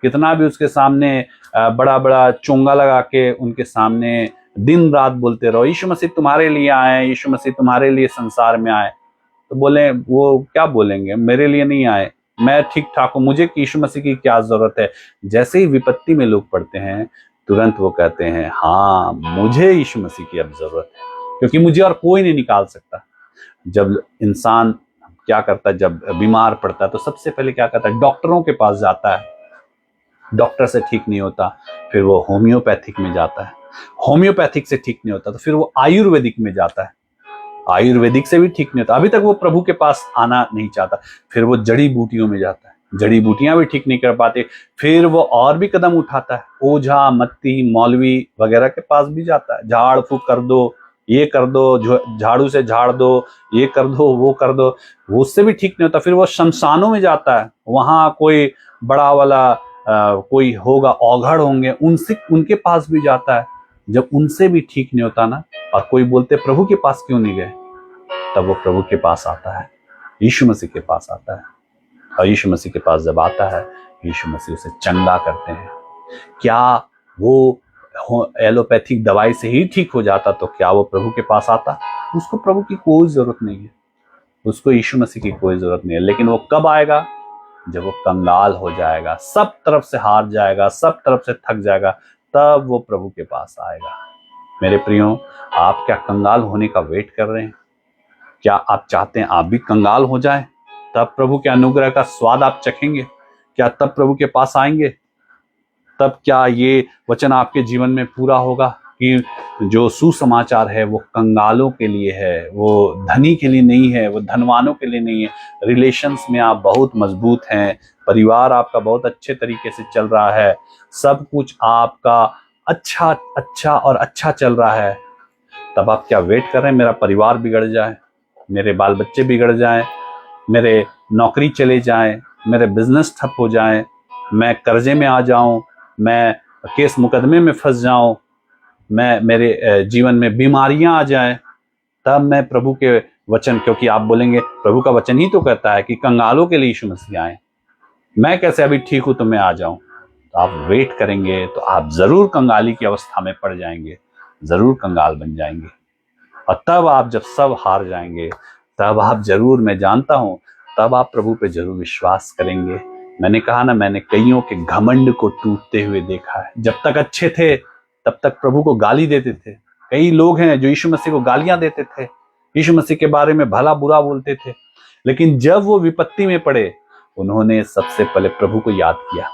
कितना भी उसके सामने बड़ा बड़ा चोंगा लगा के उनके सामने दिन रात बोलते रहो, यीशु मसीह तुम्हारे लिए आए, यीशु मसीह तुम्हारे लिए संसार में आए, तो बोले वो क्या बोलेंगे, मेरे लिए नहीं आए, मैं ठीक ठाक हूं, मुझे यीशु मसीह की क्या जरूरत है। जैसे ही विपत्ति में लोग पड़ते हैं तुरंत वो कहते हैं हाँ मुझे यीशु मसीह की अब जरूरत है, क्योंकि मुझे और कोई नहीं निकाल सकता। जब इंसान क्या करता है, जब बीमार पड़ता है तो सबसे पहले क्या करता है, डॉक्टरों के पास जाता है, डॉक्टर से ठीक नहीं होता फिर वो होम्योपैथिक में जाता है, होम्योपैथिक से ठीक नहीं होता तो फिर वो आयुर्वेदिक में जाता है, आयुर्वेदिक से भी ठीक नहीं होता, अभी तक वो प्रभु के पास आना नहीं चाहता, फिर वो जड़ी बूटियों में जाता है, जड़ी बूटियां भी ठीक नहीं कर पाते, फिर वो और भी कदम उठाता है, ओझा मत्ती मौलवी वगैरह के पास भी जाता है, झाड़ फूक कर दो, ये कर दो, झाड़ू से झाड़ दो, ये कर दो, वो कर दो, वो उससे भी ठीक नहीं होता, फिर वो शमशानों में जाता है, वहां कोई बड़ा वाला कोई होगा, औघड़ होंगे, उनके पास भी जाता है। जब उनसे भी ठीक नहीं होता ना, और कोई बोलते प्रभु के पास क्यों नहीं गए, तब वो प्रभु के पास आता है, यीशु मसीह के पास आता है, और यीशु मसीह के पास जब आता है यीशु मसीह उसे चंगा करते हैं। क्या वो एलोपैथिक दवाई से ही ठीक हो जाता तो क्या वो प्रभु के पास आता? उसको प्रभु की कोई जरूरत नहीं है, उसको यीशु मसीह की कोई जरूरत नहीं है। लेकिन वो कब आएगा? जब वो कंगाल हो जाएगा, सब तरफ से हार जाएगा, सब तरफ से थक जाएगा, तब वो प्रभु के पास आएगा। मेरे प्रियो, आप क्या कंगाल होने का वेट कर रहे हैं? क्या आप चाहते हैं आप भी कंगाल हो जाएं? तब प्रभु के अनुग्रह का स्वाद आप चखेंगे? क्या तब प्रभु के पास आएंगे? तब क्या ये वचन आपके जीवन में पूरा होगा कि जो सुसमाचार है वो कंगालों के लिए है, वो धनी के लिए नहीं है, वो धनवानों के लिए नहीं है। रिलेशंस में आप बहुत मजबूत हैं, परिवार आपका बहुत अच्छे तरीके से चल रहा है, सब कुछ आपका अच्छा चल रहा है, तब आप क्या वेट कर रहे हैं मेरा परिवार बिगड़ जाए, मेरे बाल बच्चे बिगड़ जाएं, मेरे नौकरी चले जाएं, मेरे बिजनेस ठप हो जाएं, मैं कर्जे में आ जाऊं, मैं केस मुकदमे में फंस जाऊं, मेरे जीवन में बीमारियां आ जाएं, तब मैं प्रभु के वचन, क्योंकि आप बोलेंगे प्रभु का वचन ही तो कहता है कि कंगालों के लिए यीशु मसीह आए, मैं कैसे अभी ठीक हूं तो मैं आ जाऊं। तो आप वेट करेंगे तो आप जरूर कंगाली की अवस्था में पड़ जाएंगे, जरूर कंगाल बन जाएंगे, और तब आप जब सब हार जाएंगे तब आप जरूर, मैं जानता हूं, तब आप प्रभु पे जरूर विश्वास करेंगे। मैंने कहा ना, मैंने कईयों के घमंड को टूटते हुए देखा है। जब तक अच्छे थे तब तक प्रभु को गाली देते थे। कई लोग हैं जो यीशु मसीह को गालियां देते थे, यीशु मसीह के बारे में भला बुरा बोलते थे, लेकिन जब वो विपत्ति में पड़े उन्होंने सबसे पहले प्रभु को याद किया,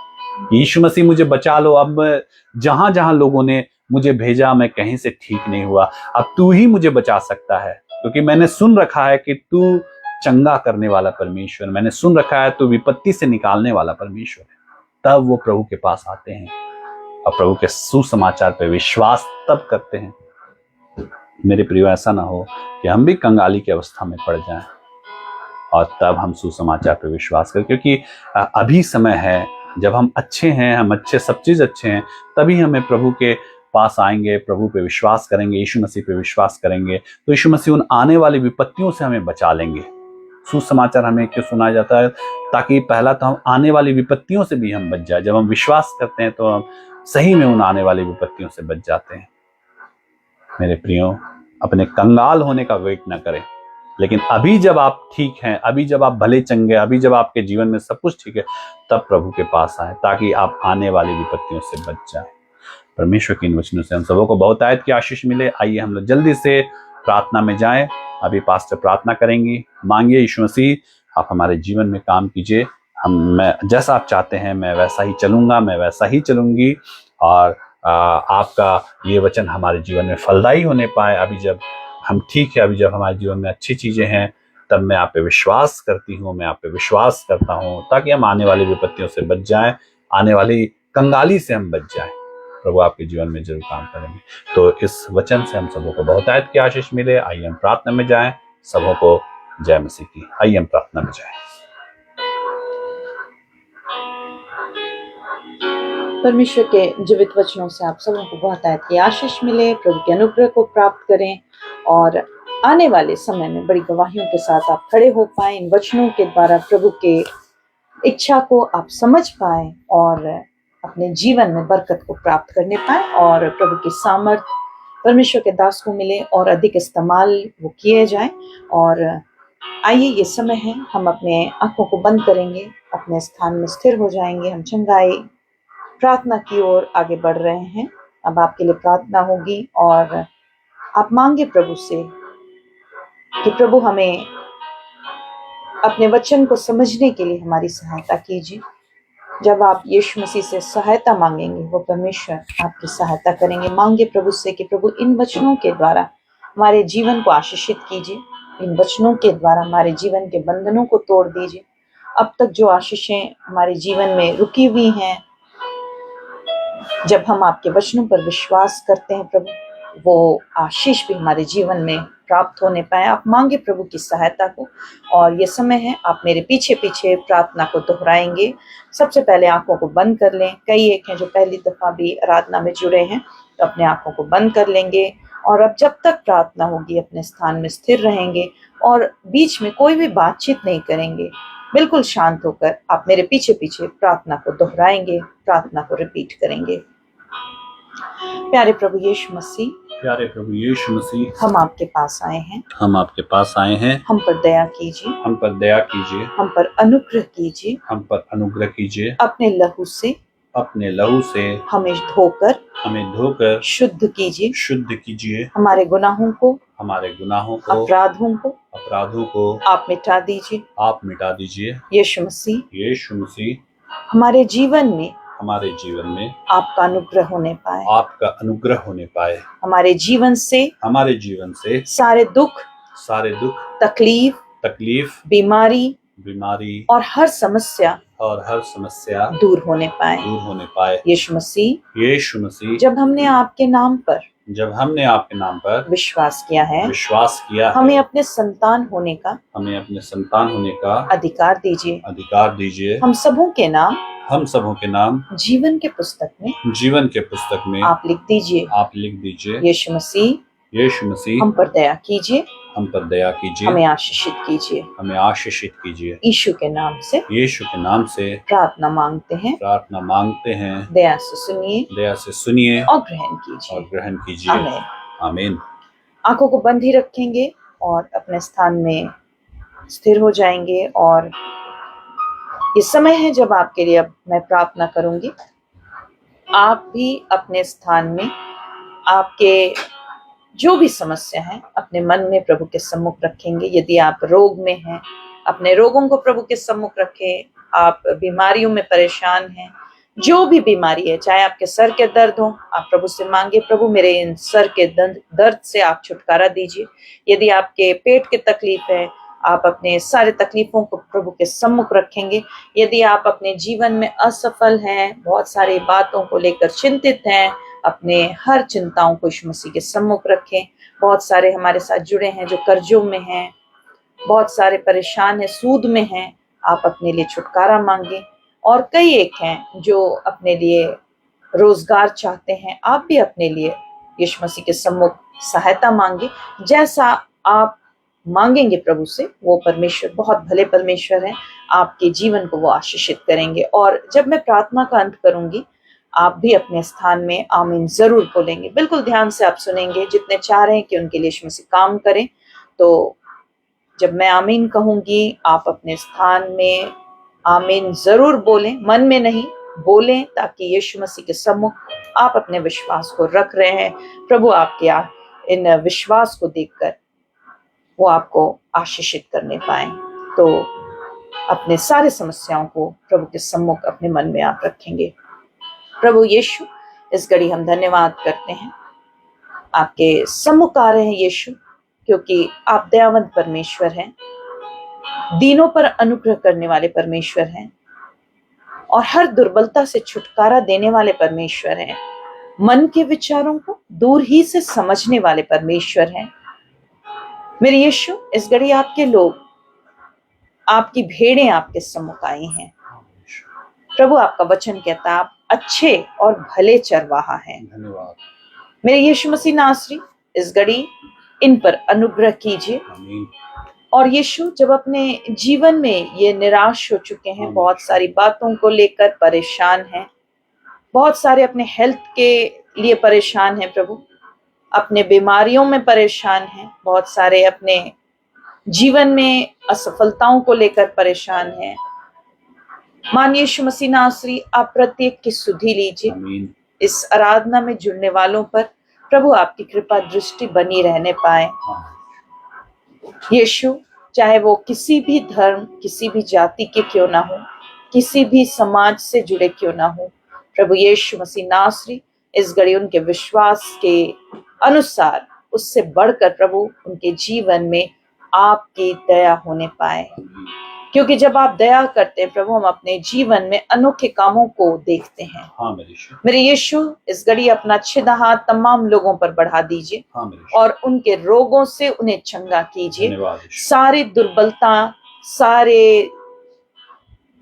यीशु मसीह मुझे बचा लो, अब जहां जहां लोगों ने मुझे भेजा मैं कहीं से ठीक नहीं हुआ, अब तू ही मुझे बचा सकता है, क्योंकि मैंने सुन रखा है कि तू चंगा करने वाला परमेश्वर, मैंने सुन रखा है तू विपत्ति से निकालने वाला परमेश्वर है। तब वो प्रभु के पास आते हैं और प्रभु के सुसमाचार पे विश्वास तब करते हैं। मेरे प्रियो, ऐसा ना हो कि हम भी कंगाली की अवस्था में पड़ जाएं और तब हम सुसमाचार पे विश्वास करें, क्योंकि अभी समय है जब हम अच्छे हैं, हम अच्छे, सब चीज अच्छे हैं, तभी हमें प्रभु के पास आएंगे, प्रभु पे विश्वास करेंगे, यीशु मसीह पे विश्वास करेंगे, तो यीशु मसीह उन आने वाली विपत्तियों से हमें बचा लेंगे। सुसमाचार हमें क्यों सुनाया जाता है? ताकि पहला तो हम आने वाली विपत्तियों से भी हम बच जाए। जब हम विश्वास करते हैं तो हम सही में उन आने वाली विपत्तियों से बच जाते हैं। मेरे प्रियो, अपने कंगाल होने का वेट न करें, लेकिन अभी जब आप ठीक हैं, अभी जब आप भले चंगे, अभी जब आपके जीवन में सब कुछ ठीक है, तब प्रभु के पास आए ताकि आप आने वाली विपत्तियों से बच जाएं। परमेश्वर के इन वचनों से हम सबों को बहुत आयत की आशीष मिले। आइए हम लोग जल्दी से प्रार्थना में जाएं। अभी पास्टर प्रार्थना करेंगी। मांगिए, यीशु मसीह आप हमारे जीवन में काम कीजिए, मैं जैसा आप चाहते हैं मैं वैसा ही चलूंगा, मैं वैसा ही चलूंगी, और आपका ये वचन हमारे जीवन में फलदायी होने पाए। अभी जब हम ठीक है, अभी जब हमारे जीवन में अच्छी चीजें हैं, तब मैं आप पे विश्वास करती हूँ, मैं आप पे विश्वास करता हूँ, ताकि हम आने वाली विपत्तियों से बच जाएं, आने वाली कंगाली से हम बच जाएं। प्रभु आपके जीवन में जरूर काम करेंगे। तो इस वचन से हम सबों को बहुत आयत की आशीष मिले। आइए हम प्रार्थना में जाएं। सबों को जय मसीह की। आइए हम प्रार्थना में जाएं। परमेश्वर के जीवित वचनों से आप सबों को बहुत आयत की आशीष मिले। प्रभु के अनुग्रह को प्राप्त करें और आने वाले समय में बड़ी गवाहियों के साथ आप खड़े हो पाए। इन वचनों के द्वारा प्रभु के इच्छा को आप समझ पाए और अपने जीवन में बरकत को प्राप्त करने पाए और प्रभु की सामर्थ परमेश्वर के दास को मिले और अधिक इस्तेमाल वो किए जाए। और आइए ये समय है, हम अपने आंखों को बंद करेंगे, अपने स्थान में स्थिर हो जाएंगे। हम चंगाई प्रार्थना की ओर आगे बढ़ रहे हैं। अब आपके लिए प्रार्थना होगी और आप मांगे प्रभु से कि प्रभु हमें अपने वचन को समझने के लिए हमारी सहायता कीजिए। जब आप यीशु मसीह से सहायता मांगेंगे, वो परमेश्वर आपकी सहायता करेंगे। मांगे प्रभु से कि प्रभु इन वचनों के द्वारा हमारे जीवन को आशीषित कीजिए, इन वचनों के द्वारा हमारे जीवन के बंधनों को तोड़ दीजिए। अब तक जो आशीषें हमारे जीवन में रुकी हुई हैं, जब हम आपके वचनों पर विश्वास करते हैं प्रभु, वो आशीष भी हमारे जीवन में प्राप्त होने पाए। आप मांगे प्रभु की सहायता को और ये समय है, आप मेरे पीछे पीछे प्रार्थना को दोहराएंगे। सबसे पहले आंखों को बंद कर लें। कई एक हैं जो पहली दफा भी आराधना में जुड़े हैं, तो अपने आंखों को बंद कर लेंगे और अब जब तक प्रार्थना होगी अपने स्थान में स्थिर रहेंगे और बीच में कोई भी बातचीत नहीं करेंगे। बिल्कुल शांत होकर आप मेरे पीछे पीछे प्रार्थना को दोहराएंगे, प्रार्थना को रिपीट करेंगे। प्यारे प्रभु यीशु मसीह, प्यारे प्रभु यीशु मसीह, हम आपके पास आए हैं। हम आपके पास आए हैं। हम पर दया कीजिए, हम पर दया कीजिए, हम पर अनुग्रह कीजिए। हम पर अनुग्रह कीजिए। अपने लहू से हमें धोकर शुद्ध कीजिए। शुद्ध कीजिए। हमारे गुनाहों को, अपराधों को आप मिटा दीजिए। यीशु मसीह, हमारे जीवन में आपका अनुग्रह होने पाए। हमारे जीवन से सारे दुख, तकलीफ, बीमारी और हर समस्या दूर होने पाए। यीशु मसीह, जब हमने आपके नाम पर विश्वास किया है, हमें अपने संतान होने का अधिकार दीजिए। हम सबों के नाम जीवन के पुस्तक में आप लिख दीजिए। यीशु मसीह, हम पर दया कीजिए, हमें आशीषित कीजिए। यीशु के नाम से प्रार्थना मांगते हैं। दया से सुनिए और ग्रहण कीजिए। आमीन। आंखों को बंद ही रखेंगे और अपने स्थान में स्थिर हो जाएंगे। और ये समय है जब आपके लिए अब मैं प्रार्थना करूंगी। आप भी अपने स्थान में आपके जो भी समस्या है अपने मन में प्रभु के सम्मुख रखेंगे। यदि आप रोग में हैं, अपने रोगों को प्रभु के सम्मुख रखें। आप बीमारियों में परेशान हैं, जो भी बीमारी है, चाहे आपके सर के दर्द हो, आप प्रभु से मांगे, प्रभु मेरे इन सर के दर्द से आप छुटकारा दीजिए। यदि आपके पेट की तकलीफ है, आप अपने सारे तकलीफों को प्रभु के सम्मुख रखेंगे। यदि आप अपने जीवन में असफल हैं, बहुत सारी बातों को लेकर चिंतित हैं, अपने हर चिंताओं को यीशु मसीह के सम्मुख रखें। बहुत सारे हमारे साथ जुड़े हैं जो कर्जों में हैं, बहुत सारे परेशान हैं, सूद में हैं, आप अपने लिए छुटकारा मांगे। और कई एक हैं जो अपने लिए रोजगार चाहते हैं, आप भी अपने लिए यीशु मसीह के सम्मुख सहायता मांगे। जैसा आप मांगेंगे प्रभु से, वो परमेश्वर बहुत भले परमेश्वर हैं, आपके जीवन को वो आशीषित करेंगे। और जब मैं प्रार्थना का अंत करूंगी, आप भी अपने स्थान में आमीन जरूर बोलेंगे। बिल्कुल ध्यान से आप सुनेंगे। जितने चाह रहे हैं कि उनके लिए यीशु मसीह काम करें, तो जब मैं आमीन कहूंगी, आप अपने स्थान में आमीन जरूर बोलें, मन में नहीं बोलें, ताकि यीशु मसीह के सम्मुख आप अपने विश्वास को रख रहे हैं। प्रभु आपके इन विश्वास को देखकर वो आपको आशीषित करने पाए। तो अपने सारे समस्याओं को प्रभु के सम्मुख अपने मन में आप रखेंगे। प्रभु यीशु, इस घड़ी हम धन्यवाद करते हैं, आपके सम्मुख आ रहे हैं यीशु, क्योंकि आप दयावंत परमेश्वर हैं, दीनों पर अनुग्रह करने वाले परमेश्वर हैं और हर दुर्बलता से छुटकारा देने वाले परमेश्वर हैं। मन के विचारों को दूर ही से समझने वाले परमेश्वर हैं। मेरे यीशु, इस घड़ी आपके लोग, आपकी भेड़ें आपके सम्मुख आई हैं। प्रभु, आपका वचन कहता है आप अच्छे और भले चरवाहा हैं। धन्यवाद मेरे यीशु मसीह नासरी, इस घड़ी इन पर अनुग्रह कीजिए। और यीशु, जब अपने जीवन में ये निराश हो चुके हैं, बहुत सारी बातों को लेकर परेशान हैं, बहुत सारे अपने हेल्थ के लिए परेशान हैं प्रभु, अपने बीमारियों में परेशान हैं, बहुत सारे अपने जीवन में असफलताओं को लेकर परेशान हैं। माननीय यीशु मसीह नासरी, आप प्रत्येक की सुधि लीजिए। आमीन। इस आराधना में जुड़ने वालों पर प्रभु आपकी कृपा दृष्टि बनी रहने पाए। यीशु, चाहे वो किसी भी धर्म, किसी भी जाति के क्यों ना हो, किसी भी समाज से जुड़े क्यों ना हो, प्रभु यीशु मसीह नासरी इस घड़ी उनके विश्वास के अनुसार, उससे बढ़कर प्रभु उनके जीवन में आपकी दया होने पाए। क्योंकि जब आप दया करते हैं प्रभु, हम अपने जीवन में अनोखे कामों को देखते हैं। हाँ मेरे यीशु, इस घड़ी अपना छिदा हाथ तमाम लोगों पर बढ़ा दीजिए। हाँ और उनके रोगों से उन्हें चंगा कीजिए। धन्यवाद। सारी दुर्बलता, सारे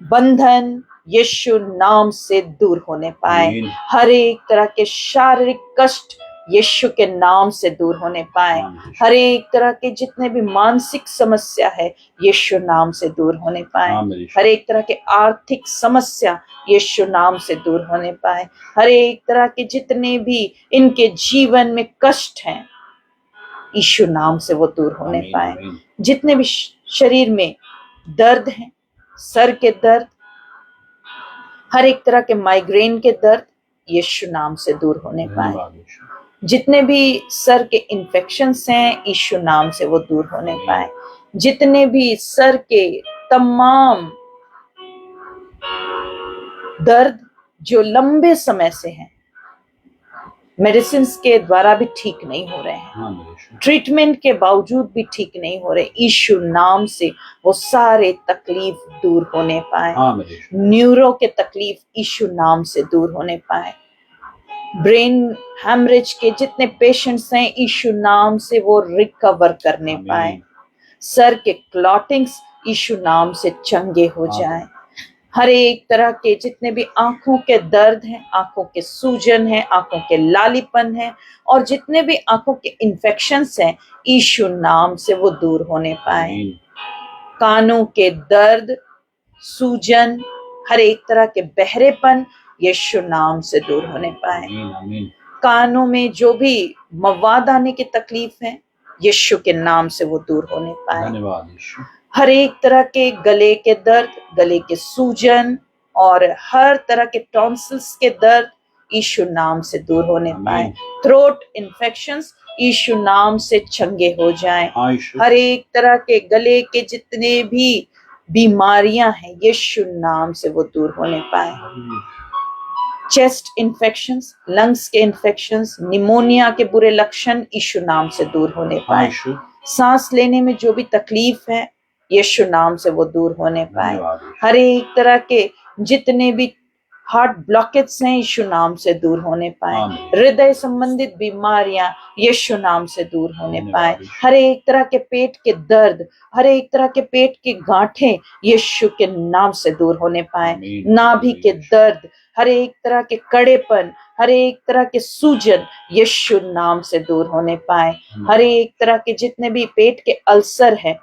बंधन यीशु नाम से दूर होने पाए। आमीन। हर एक तरह के शारीरिक कष्ट यीशु के नाम से दूर होने पाए। हर एक तरह के जितने भी मानसिक समस्या है यीशु नाम से दूर होने पाए। हर एक तरह के आर्थिक समस्या यीशु नाम से दूर होने पाए। हर एक तरह के जितने भी इनके जीवन में कष्ट हैं यीशु नाम से वो दूर होने पाए। जितने भी शरीर में दर्द हैं, सर के दर्द, हर एक तरह के माइग्रेन के दर्द यीशु नाम से दूर होने पाए। जितने भी सर के इन्फेक्शंस हैं यीशु नाम से वो दूर होने पाए। जितने भी सर के तमाम दर्द जो लंबे समय से हैं, मेडिसिन के द्वारा भी ठीक नहीं हो रहे हैं, ट्रीटमेंट के बावजूद भी ठीक नहीं हो रहे, यीशु नाम से वो सारे तकलीफ दूर होने पाए। न्यूरो के तकलीफ यीशु नाम से दूर होने पाए। ब्रेन हैमरेज के जितने पेशेंट्स हैं यीशु नाम से वो रिकवर करने पाए। सर के क्लॉटिंग्स यीशु नाम से चंगे हो जाएं। हर एक तरह के जितने भी आंखों के दर्द हैं, आंखों के सूजन हैं, आंखों के लालीपन हैं, और जितने भी आंखों के इन्फेक्शंस हैं यीशु नाम से वो दूर होने पाए। कानों के दर्द, सूजन, हर एक तरह के बहरेपन यीशु नाम से दूर होने पाए। कानों में जो भी मवाद आने की तकलीफ है यीशु के नाम से वो दूर होने पाए। धन्यवाद यीशु। हर एक तरह के गले के दर्द, गले के सूजन और हर तरह के टॉन्सिल्स के दर्द यीशु नाम से दूर होने पाए। थ्रोट इन्फेक्शंस यीशु नाम से चंगे हो जाएं। हर एक तरह के गले के जितने भी बीमारियां हैं यीशु नाम से वो दूर होने पाए। चेस्ट इन्फेक्शंस, लंग्स के इन्फेक्शंस, निमोनिया के बुरे लक्षण यीशु नाम से दूर होने पाए। सांस लेने में जो भी तकलीफ है यीशु नाम से वो दूर होने पाए। हर एक तरह के जितने भी हार्ट ब्लॉकेज हैं यीशु नाम से दूर होने पाए। हृदय संबंधित बीमारियां यीशु नाम से दूर होने पाए। हर एक तरह के पेट के दर्द, हर एक तरह के पेट के गांठें यीशु के नाम से दूर होने पाए। नाभि के दर्द, हर एक तरह के कड़ेपन, हर एक तरह के सूजन यीशु नाम से दूर होने पाए। हर एक तरह के जितने भी पेट के अल्सर हैं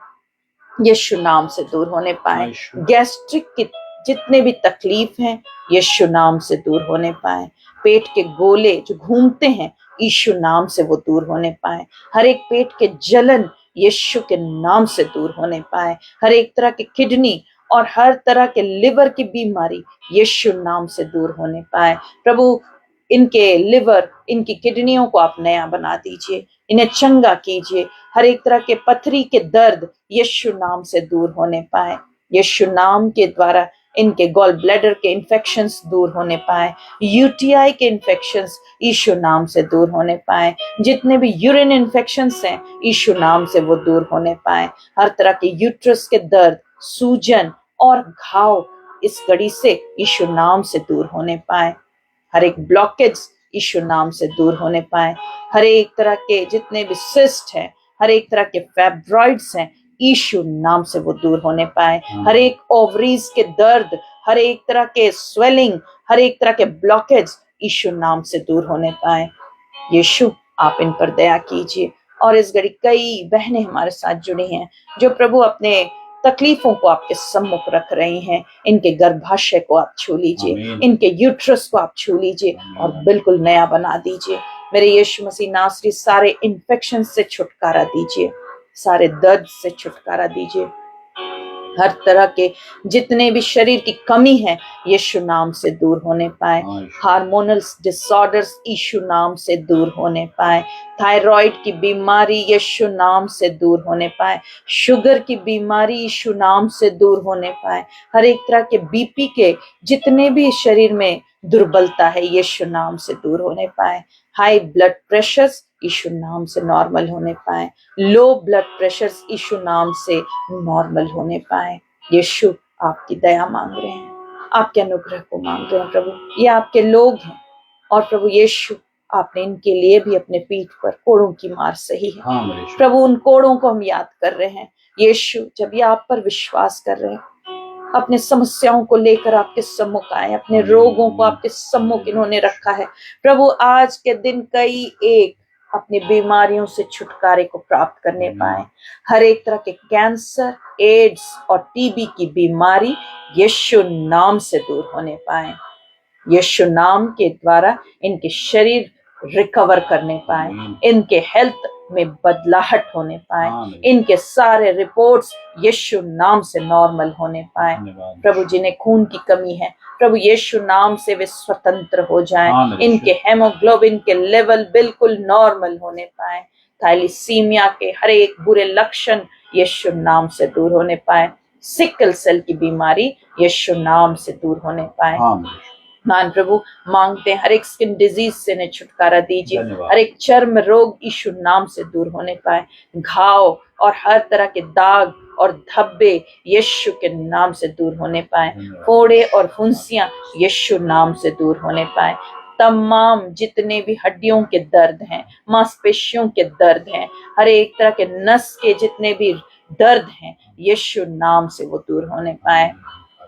यीशु नाम से दूर होने पाए। गैस्ट्रिक की जितने भी तकलीफ हैं यीशु नाम से दूर होने पाए। पेट के गोले जो घूमते हैं यीशु नाम से वो दूर होने पाए। हर एक पेट के जलन यीशु के नाम से दूर होने पाए। हर एक तरह के किडनी और हर तरह के लिवर की बीमारी यीशु नाम से दूर होने पाए। प्रभु, इनके लिवर, इनकी किडनियों को आप नया बना दीजिए, इन्हें चंगा कीजिए। हर एक तरह के पथरी के दर्द यीशु नाम से दूर होने पाए। यीशु नाम के द्वारा इनके गॉल ब्लैडर के इन्फेक्शंस दूर होने पाए। यूटीआई के इन्फेक्शंस यीशु नाम से दूर होने पाए। जितने भी यूरिन इन्फेक्शंस हैं यीशु नाम से वो दूर होने पाए। हर तरह के यूट्रस के दर्द, सूजन और घाव इस घड़ी से यीशु नाम से दूर होने पाए। हर एक ब्लॉकेज यीशु नाम से दूर होने पाए। हर एक तरह के जितने भी सिस्ट हैं, हर एक तरह के फैब्रॉइड्स हैं यीशु नाम से वो दूर होने पाए। हर एक ओवरीज के दर्द, हर एक तरह के स्वेलिंग, हर एक तरह के ब्लॉकेज यीशु नाम से दूर होने पाए। यीशु, आप इन पर दया कीजिए। और इस घड़ी कई बहनें हमारे साथ जुड़ी हैं जो प्रभु अपने तकलीफों को आपके सम्मुख रख रही हैं, इनके गर्भाशय को आप छू लीजिए, आमीन। इनके यूट्रस को आप छू लीजिए और बिल्कुल नया बना दीजिए। मेरे यीशु मसीह नासरी सारे इन्फेक्शन से छुटकारा दीजिए, सारे दर्द से छुटकारा दीजिए, हर तरह के जितने भी शरीर की कमी है यीशु नाम से दूर होने पाए, हार्मोनल डिसऑर्डर्स यीशु नाम से दूर होने पाए, थायराइड की बीमारी यीशु नाम से दूर होने पाए, शुगर की बीमारी यीशु नाम से दूर होने पाए, हर एक तरह के बीपी के जितने भी शरीर में दुर्बलता है यीशु नाम से दूर होने पाए, हाई ब्लड प्रेशर यीशु नाम से नॉर्मल होने पाए, लो ब्लड प्रेशर यीशु नाम से नॉर्मल होने पाए। यीशु आपकी दया मांग रहे हैं, आपके अनुग्रह को मांग रहे हैं प्रभु, ये आपके लोग हैं और प्रभु यीशु आपने इनके लिए भी अपने पीठ पर कोड़ों की मार सही है। हाँ मेरे यीशु। प्रभु उन कोड़ों को हम याद कर रहे हैं यीशु, जब ये आप पर विश्वास कर रहे हैं, अपने समस्याओं को लेकर आपके सम्मुख आए, अपने रोगों को आपके सम्मुख इन्होंने रखा है प्रभु। आज के दिन कई एक अपनी बीमारियों से छुटकारे को प्राप्त करने पाए, हर एक तरह के कैंसर, एड्स और टीबी की बीमारी यीशु नाम से दूर होने पाए, यीशु नाम के द्वारा इनके शरीर रिकवर करने पाए, इनके हेल्थ में बदलाहट होने पाए, इनके सारे रिपोर्ट्स यीशु नाम से नॉर्मल होने पाए। प्रभु जिन्हें खून की कमी है प्रभु यीशु नाम से वे स्वतंत्र हो जाएं, इनके हेमोग्लोबिन के लेवल बिल्कुल नॉर्मल होने पाए, थैलीसीमिया के हर एक बुरे लक्षण यीशु नाम से दूर होने पाए, सिकल सेल की बीमारी यीशु नाम से दूर होने पाए। मान प्रभु मांगते हैं हर एक स्किन डिजीज से इन्हें छुटकारा दीजिए, हर एक चर्म रोग यीशु नाम से दूर होने पाए, घाव और हर तरह के दाग और धब्बे यीशु के नाम से दूर होने पाए, फोड़े और फुंसियां यीशु नाम से दूर होने पाए, तमाम जितने भी हड्डियों के दर्द हैं, मांसपेशियों के दर्द हैं, हर एक तरह के नस के जितने भी दर्द हैं यीशु नाम से वो दूर होने पाए।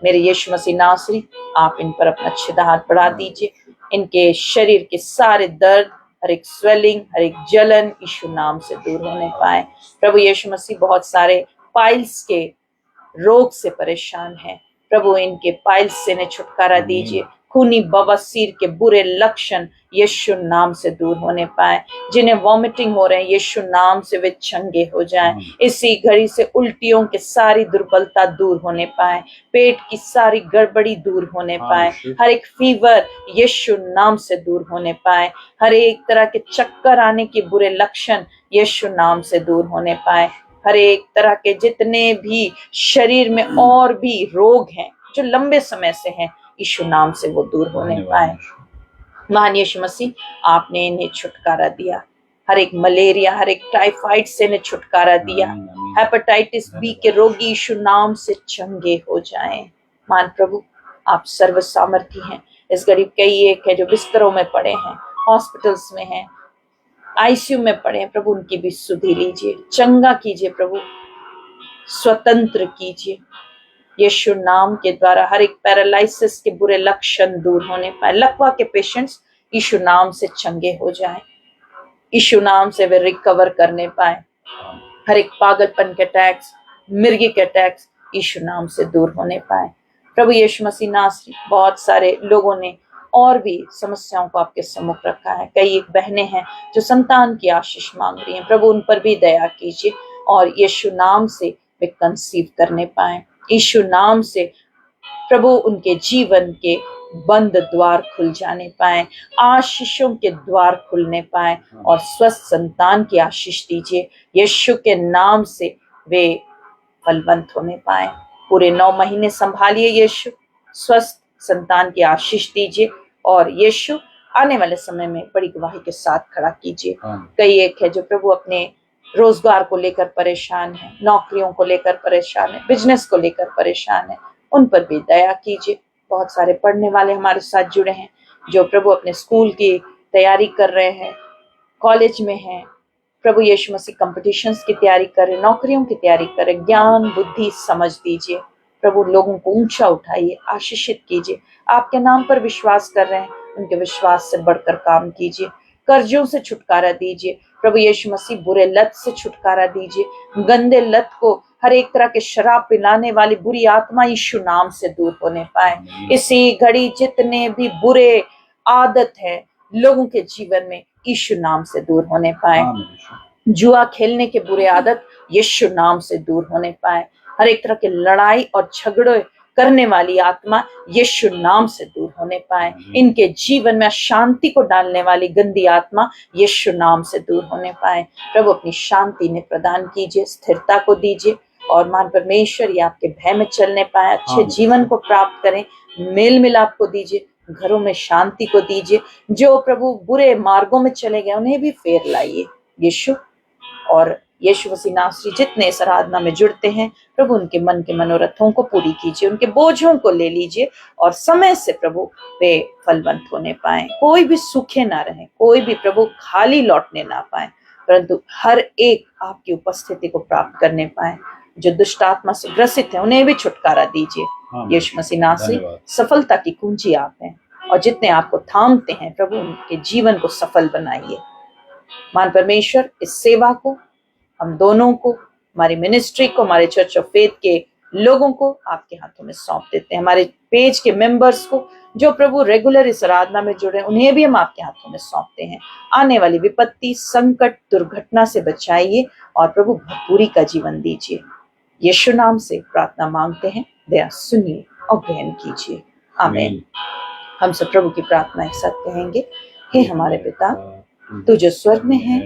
मेरे यीशु मसीह नासरी आप इन पर अपना छेदा हाथ बढ़ा दीजिए, इनके शरीर के सारे दर्द, हर एक स्वेलिंग, हर एक जलन यीशु नाम से दूर होने पाए। प्रभु यीशु मसीह बहुत सारे पाइल्स के रोग से परेशान हैं, प्रभु इनके पाइल्स से इन्हें छुटकारा दीजिए, खूनी बवासीर के बुरे लक्षण यीशु नाम से दूर होने पाए, जिन्हें वॉमिटिंग हो रहे हैं यीशु नाम से वे चंगे हो जाएं, इसी घड़ी से उल्टियों के सारी दुर्बलता दूर होने पाए, पेट की सारी गड़बड़ी दूर होने पाए, हर एक फीवर यीशु नाम से दूर होने पाए, हर एक तरह के चक्कर आने के बुरे लक्षण यीशु नाम से दूर होने पाए, हर एक तरह के जितने भी शरीर में और भी रोग हैं जो लंबे समय से हैं यीशु नाम से वो दूर होने पाए। महान यीशु मसीह आपने इन्हें छुटकारा दिया, हर एक मलेरिया, हर एक टाइफाइड से इन्हें छुटकारा दिया, हेपेटाइटिस बी के रोगी यीशु नाम से चंगे हो जाएं। मान प्रभु आप सर्व सामर्थी हैं, इस गरीब कई एक है जो बिस्तरों में पड़े हैं, हॉस्पिटल्स में हैं, आईसीयू में पड़े हैं, प्रभु उनकी भी सुधि लीजिए, चंगा कीजिए प्रभु, स्वतंत्र कीजिए यीशु नाम के द्वारा, हर एक पैरालिसिस के बुरे लक्षण दूर होने पाए, लकवा के पेशेंट्स यीशु नाम से चंगे हो जाएं, यीशु नाम से वे रिकवर करने पाए, हर एक पागलपन के अटैक्स, मिर्गी के अटैक्स यीशु नाम से दूर होने पाए। प्रभु यीशु मसीह नासरी बहुत सारे लोगों ने और भी समस्याओं को आपके सम्मुख रखा है, कई एक बहनें हैं जो संतान की आशीष मांग रही हैं, प्रभु उन पर भी दया कीजिए और यीशु नाम से वे कंसीव करने पाए, यीशु नाम से प्रभु उनके जीवन के बंद द्वार खुल जाने पाए, आशीषों के द्वार खुलने पाए और स्वस्थ संतान की आशीष दीजिए, यीशु के नाम से वे फलवंत होने पाए, पूरे 9 महीने संभालिए यीशु, स्वस्थ संतान की आशीष दीजिए और यीशु आने वाले समय में बड़ी गवाही के साथ खड़ा कीजिए। कई एक है जो प्रभु अपने रोजगार को लेकर परेशान है, नौकरियों को लेकर परेशान है, बिजनेस को लेकर परेशान है, उन पर भी दया कीजिए। बहुत सारे पढ़ने वाले हमारे साथ जुड़े हैं जो प्रभु अपने स्कूल की तैयारी कर रहे हैं, कॉलेज में हैं, प्रभु यीशु मसीह कॉम्पिटिशन्स की तैयारी कर रहे, नौकरियों की तैयारी कर रहे, ज्ञान बुद्धि समझ दीजिए प्रभु, लोगों को ऊंचा उठाइए, आशीषित कीजिए, आपके नाम पर विश्वास कर रहे हैं उनके विश्वास से बढ़कर काम कीजिए, कर्जों से छुटकारा दीजिए प्रभु यीशु मसीह, बुरे लत से छुटकारा दीजिए, गंदे लत को हर एक तरह के शराब पिलाने वाली बुरी आत्मा यीशु नाम से दूर होने पाए। इसी घड़ी जितने भी बुरे आदत है लोगों के जीवन में यीशु नाम से दूर होने पाए। जुआ खेलने के बुरे आदत यीशु नाम से दूर होने पाए। हर एक तरह के लड़ाई और झगड़े करने वाली आत्मा यीशु नाम से दूर होने पाए। इनके जीवन में शांति को डालने वाली गंदी आत्मा यीशु नाम से दूर होने पाए। प्रभु अपनी शांति ने प्रदान कीजिए, स्थिरता को दीजिए और मान परमेश्वर ये आपके भय में चलने पाए, अच्छे जीवन को प्राप्त करें, मेल मिलाप को दीजिए, घरों में शांति को दीजिए। जो प्रभु बुरे मार्गों में चले गए उन्हें भी फेर लाइए यीशु। और यीशु मसीह नाम से जितने इस आराधना में जुड़ते हैं प्रभु उनके मन के मनोरथों को पूरी कीजिए, उनके बोझों को ले लीजिए और समय से प्रभु वे फलवंत होने पाए। कोई भी सूखे ना रहे, कोई भी प्रभु खाली लौटने ना पाए, परंतु हर एक आपकी उपस्थिति को प्राप्त करने पाए। जो दुष्ट आत्मा से ग्रसित है उन्हें भी छुटकारा दीजिए। यीशु मसीह नाम से सफलता की कुंजी आप हैं और जितने आपको थामते हैं प्रभु उनके जीवन को सफल बनाइए। मान परमेश्वर इस सेवा को, हम दोनों को, हमारी मिनिस्ट्री को, हमारे चर्च ऑफ फेथ के लोगों को आपके हाथों में सौंप देते हैं। हमारे पेज के मेंबर्स को जो प्रभु रेगुलर इस आराधना में जुड़े उन्हें भी हम आपके हाथों में सौंपते हैं। आने वाली विपत्ति, संकट, दुर्घटना से बचाइए और प्रभु भरपूरी का जीवन दीजिए। यीशु नाम से प्रार्थना मांगते हैं, दया सुनिए और ग्रहण कीजिए, आमीन। हम सब प्रभु की प्रार्थना एक साथ कहेंगे। हे हमारे पिता, तू जो स्वर्ग में है,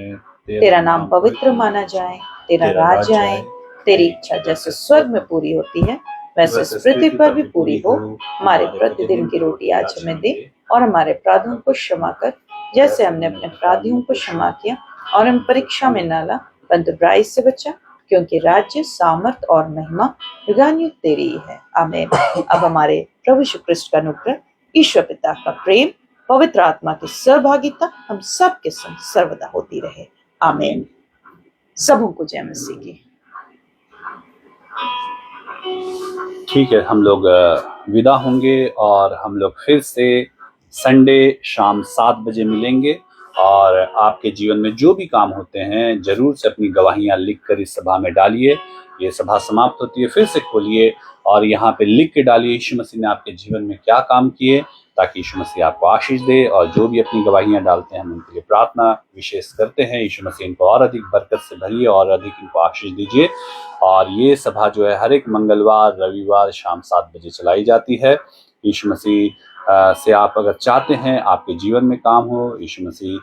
तेरा नाम पवित्र माना जाए, तेरा राज्य आए, तेरी इच्छा जैसे स्वर्ग में पूरी होती है वैसे इस पृथ्वी पर भी पूरी हो। हमारे प्रतिदिन की रोटी आज हमें दे और हमारे अपराधों को क्षमा कर जैसे हमने अपने अपराधियों को क्षमा किया, और हम परीक्षा में न ला परंतु बुराई से बचा, क्योंकि राज्य, सामर्थ और महिमा युगानुयुग तेरी ही है, आमीन। अब हमारे प्रभु यीशु ख्रिस्ट का अनुग्रह, ईश्वर पिता का प्रेम, पवित्र आत्मा की सहभागिता हम सब के संग सर्वदा होती रहे, आमीन। सबों को जय मसीह की। ठीक है, हम लोग विदा होंगे और हम लोग फिर से संडे शाम 7 बजे मिलेंगे। और आपके जीवन में जो भी काम होते हैं जरूर से अपनी गवाहियां लिख कर इस सभा में डालिए। ये सभा समाप्त होती है, फिर से खोलिए और यहाँ पे लिख के डालिए यीशु मसीह ने आपके जीवन में क्या काम किए, ताकि यीशु मसीह आपको आशीष दे। और जो भी अपनी गवाहियां डालते हैं हम उनके लिए प्रार्थना विशेष करते हैं। यीशु मसीह इनको और अधिक बरकत से भरिए और अधिक इनको आशीष दीजिए। और ये सभा जो है हर एक मंगलवार, रविवार शाम 7 बजे चलाई जाती है। यीशु मसीह से आप अगर चाहते हैं आपके जीवन में काम हो, यीशु मसीह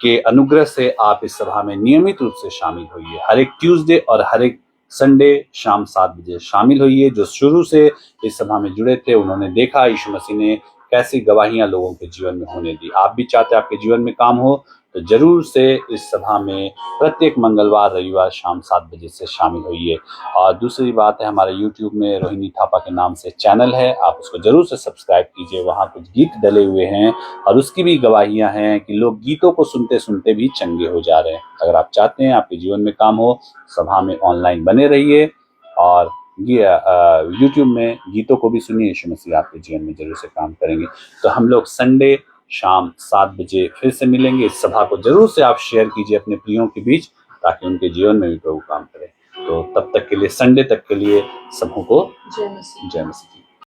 के अनुग्रह से आप इस सभा में नियमित रूप से शामिल होइए। हर एक ट्यूसडे और हर एक संडे शाम 7 बजे शामिल होइए। जो शुरू से इस सभा में जुड़े थे उन्होंने देखा यीशु मसीह ने कैसी गवाहियां लोगों के जीवन में होने दी। आप भी चाहते हैं आपके जीवन में काम हो तो जरूर से इस सभा में प्रत्येक मंगलवार, रविवार शाम 7 बजे से शामिल होइए। और दूसरी बात है, हमारे YouTube में रोहिणी थापा के नाम से चैनल है, आप उसको जरूर से सब्सक्राइब कीजिए। वहाँ कुछ गीत डले हुए हैं और उसकी भी गवाहियाँ हैं कि लोग गीतों को सुनते सुनते भी चंगे हो जा रहे हैं। अगर आप चाहते हैं आपके जीवन में काम हो, सभा में ऑनलाइन बने रहिए और YouTube में गीतों को भी सुनिए। यीशु मसीह आपके जीवन में जरूर से काम करेंगे। तो हम लोग संडे शाम 7 बजे फिर से मिलेंगे। इस सभा को जरूर से आप शेयर कीजिए अपने प्रियों के बीच, ताकि उनके जीवन में भी प्रभु काम करे। तो तब तक के लिए, संडे तक के लिए सबों को जय मसीह। जय मसीह।